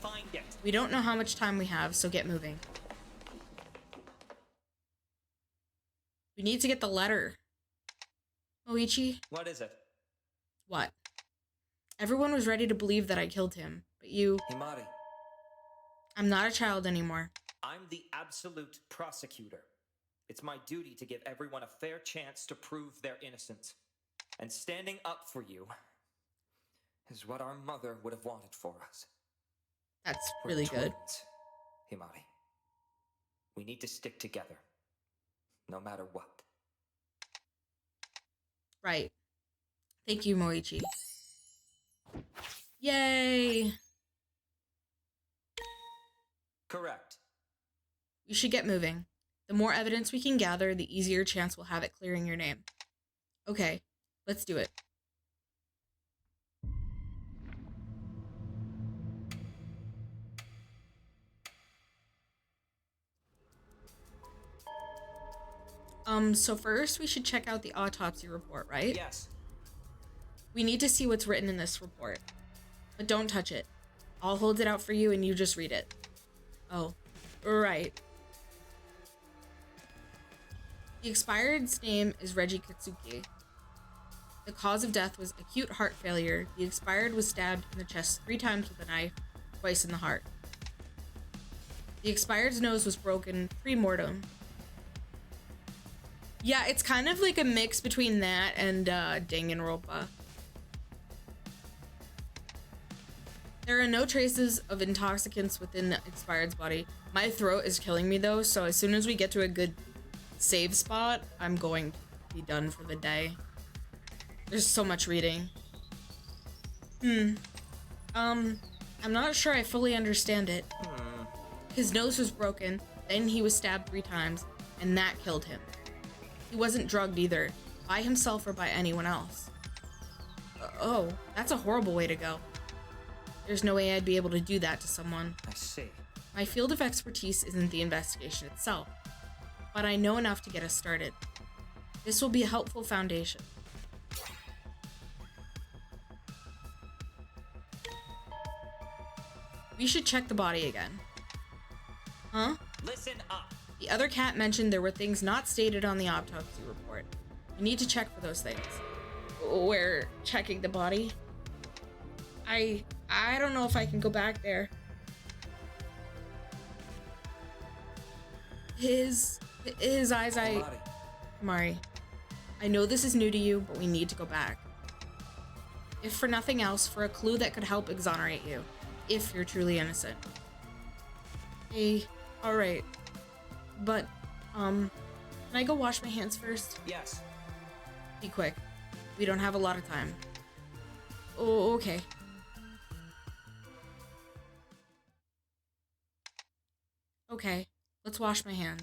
Speaker 2: Find it.
Speaker 1: We don't know how much time we have, so get moving. We need to get the letter. Moichi?
Speaker 2: What is it?
Speaker 1: What? Everyone was ready to believe that I killed him, but you...
Speaker 2: Himari.
Speaker 1: I'm not a child anymore.
Speaker 2: I'm the absolute prosecutor. It's my duty to give everyone a fair chance to prove their innocence. And standing up for you is what our mother would have wanted for us.
Speaker 1: That's really good.
Speaker 2: Twins, Himari. We need to stick together, no matter what.
Speaker 1: Right. Thank you, Moichi. Yay!
Speaker 2: Correct.
Speaker 1: We should get moving. The more evidence we can gather, the easier chance we'll have at clearing your name. Okay, let's do it. So first we should check out the autopsy report, right?
Speaker 2: Yes.
Speaker 1: We need to see what's written in this report. But don't touch it. I'll hold it out for you and you just read it. Oh, right. The expired's name is Reggie Katsuki. The cause of death was acute heart failure. The expired was stabbed in the chest 3 times with a knife, twice in the heart. The expired's nose was broken pre-mortem. Yeah, it's kind of like a mix between that and Danganronpa. There are no traces of intoxicants within the expired's body. My throat is killing me though, so as soon as we get to a good save spot, I'm going to be done for the day. There's so much reading. I'm not sure I fully understand it. His nose was broken, then he was stabbed 3 times, and that killed him. He wasn't drugged either, by himself or by anyone else. Oh, that's a horrible way to go. There's no way I'd be able to do that to someone.
Speaker 2: I see.
Speaker 1: My field of expertise isn't the investigation itself, but I know enough to get us started. This will be a helpful foundation. We should check the body again. Huh?
Speaker 2: Listen up.
Speaker 1: The other cat mentioned there were things not stated on the autopsy report. We need to check for those things. We're checking the body. I don't know if I can go back there. His eyes, Mari, I know this is new to you, but we need to go back. If for nothing else, for a clue that could help exonerate you, if you're truly innocent. Hey, alright. But, can I go wash my hands first?
Speaker 2: Yes.
Speaker 1: Be quick. We don't have a lot of time. Oh, okay. Okay, let's wash my hands.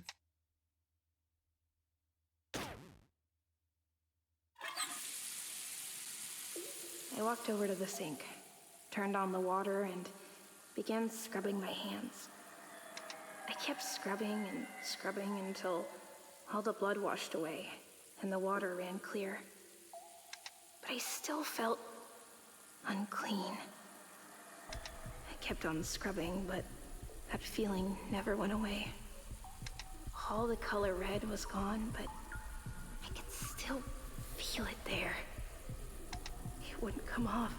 Speaker 15: I walked over to the sink, turned on the water, and began scrubbing my hands. I kept scrubbing and scrubbing until all the blood washed away and the water ran clear. But I still felt unclean. I kept on scrubbing, but that feeling never went away. All the color red was gone, but I could still feel it there. It wouldn't come off.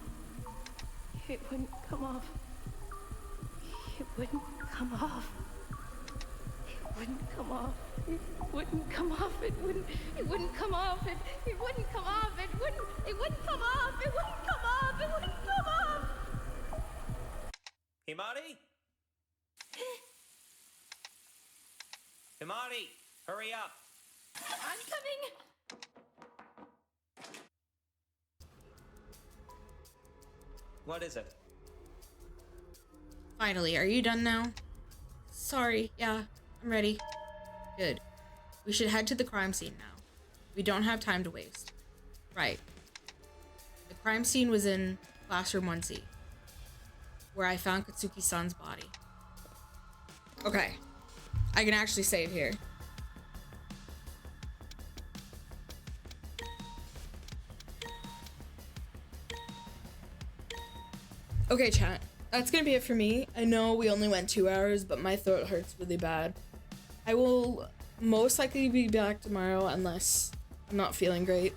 Speaker 15: It wouldn't come off. It wouldn't come off. It wouldn't come off. It wouldn't come off. It wouldn't come off. It wouldn't come off. It wouldn't come off. It wouldn't come off. It wouldn't come off.
Speaker 2: Himari? Himari, hurry up.
Speaker 15: I'm coming.
Speaker 2: What is it?
Speaker 1: Finally, are you done now? Sorry, yeah, I'm ready. Good. We should head to the crime scene now. We don't have time to waste. Right. The crime scene was in Classroom 1C, where I found Katsuki-san's body. Okay. I can actually save here. Okay, chat. That's gonna be it for me. I know we only went 2 hours, but my throat hurts really bad. I will most likely be back tomorrow unless I'm not feeling great.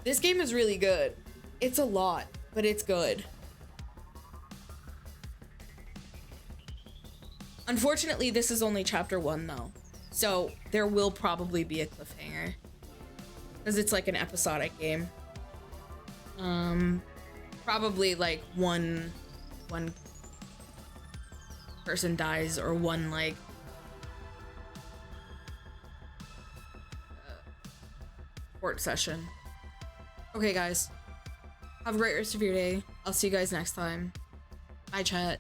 Speaker 1: This game is really good. It's a lot, but it's good. Unfortunately, this is only chapter 1 though. So there will probably be a cliffhanger. Because it's like an episodic game. Probably like one person dies or one like court session. Okay guys, have a great rest of your day. I'll see you guys next time. Bye chat.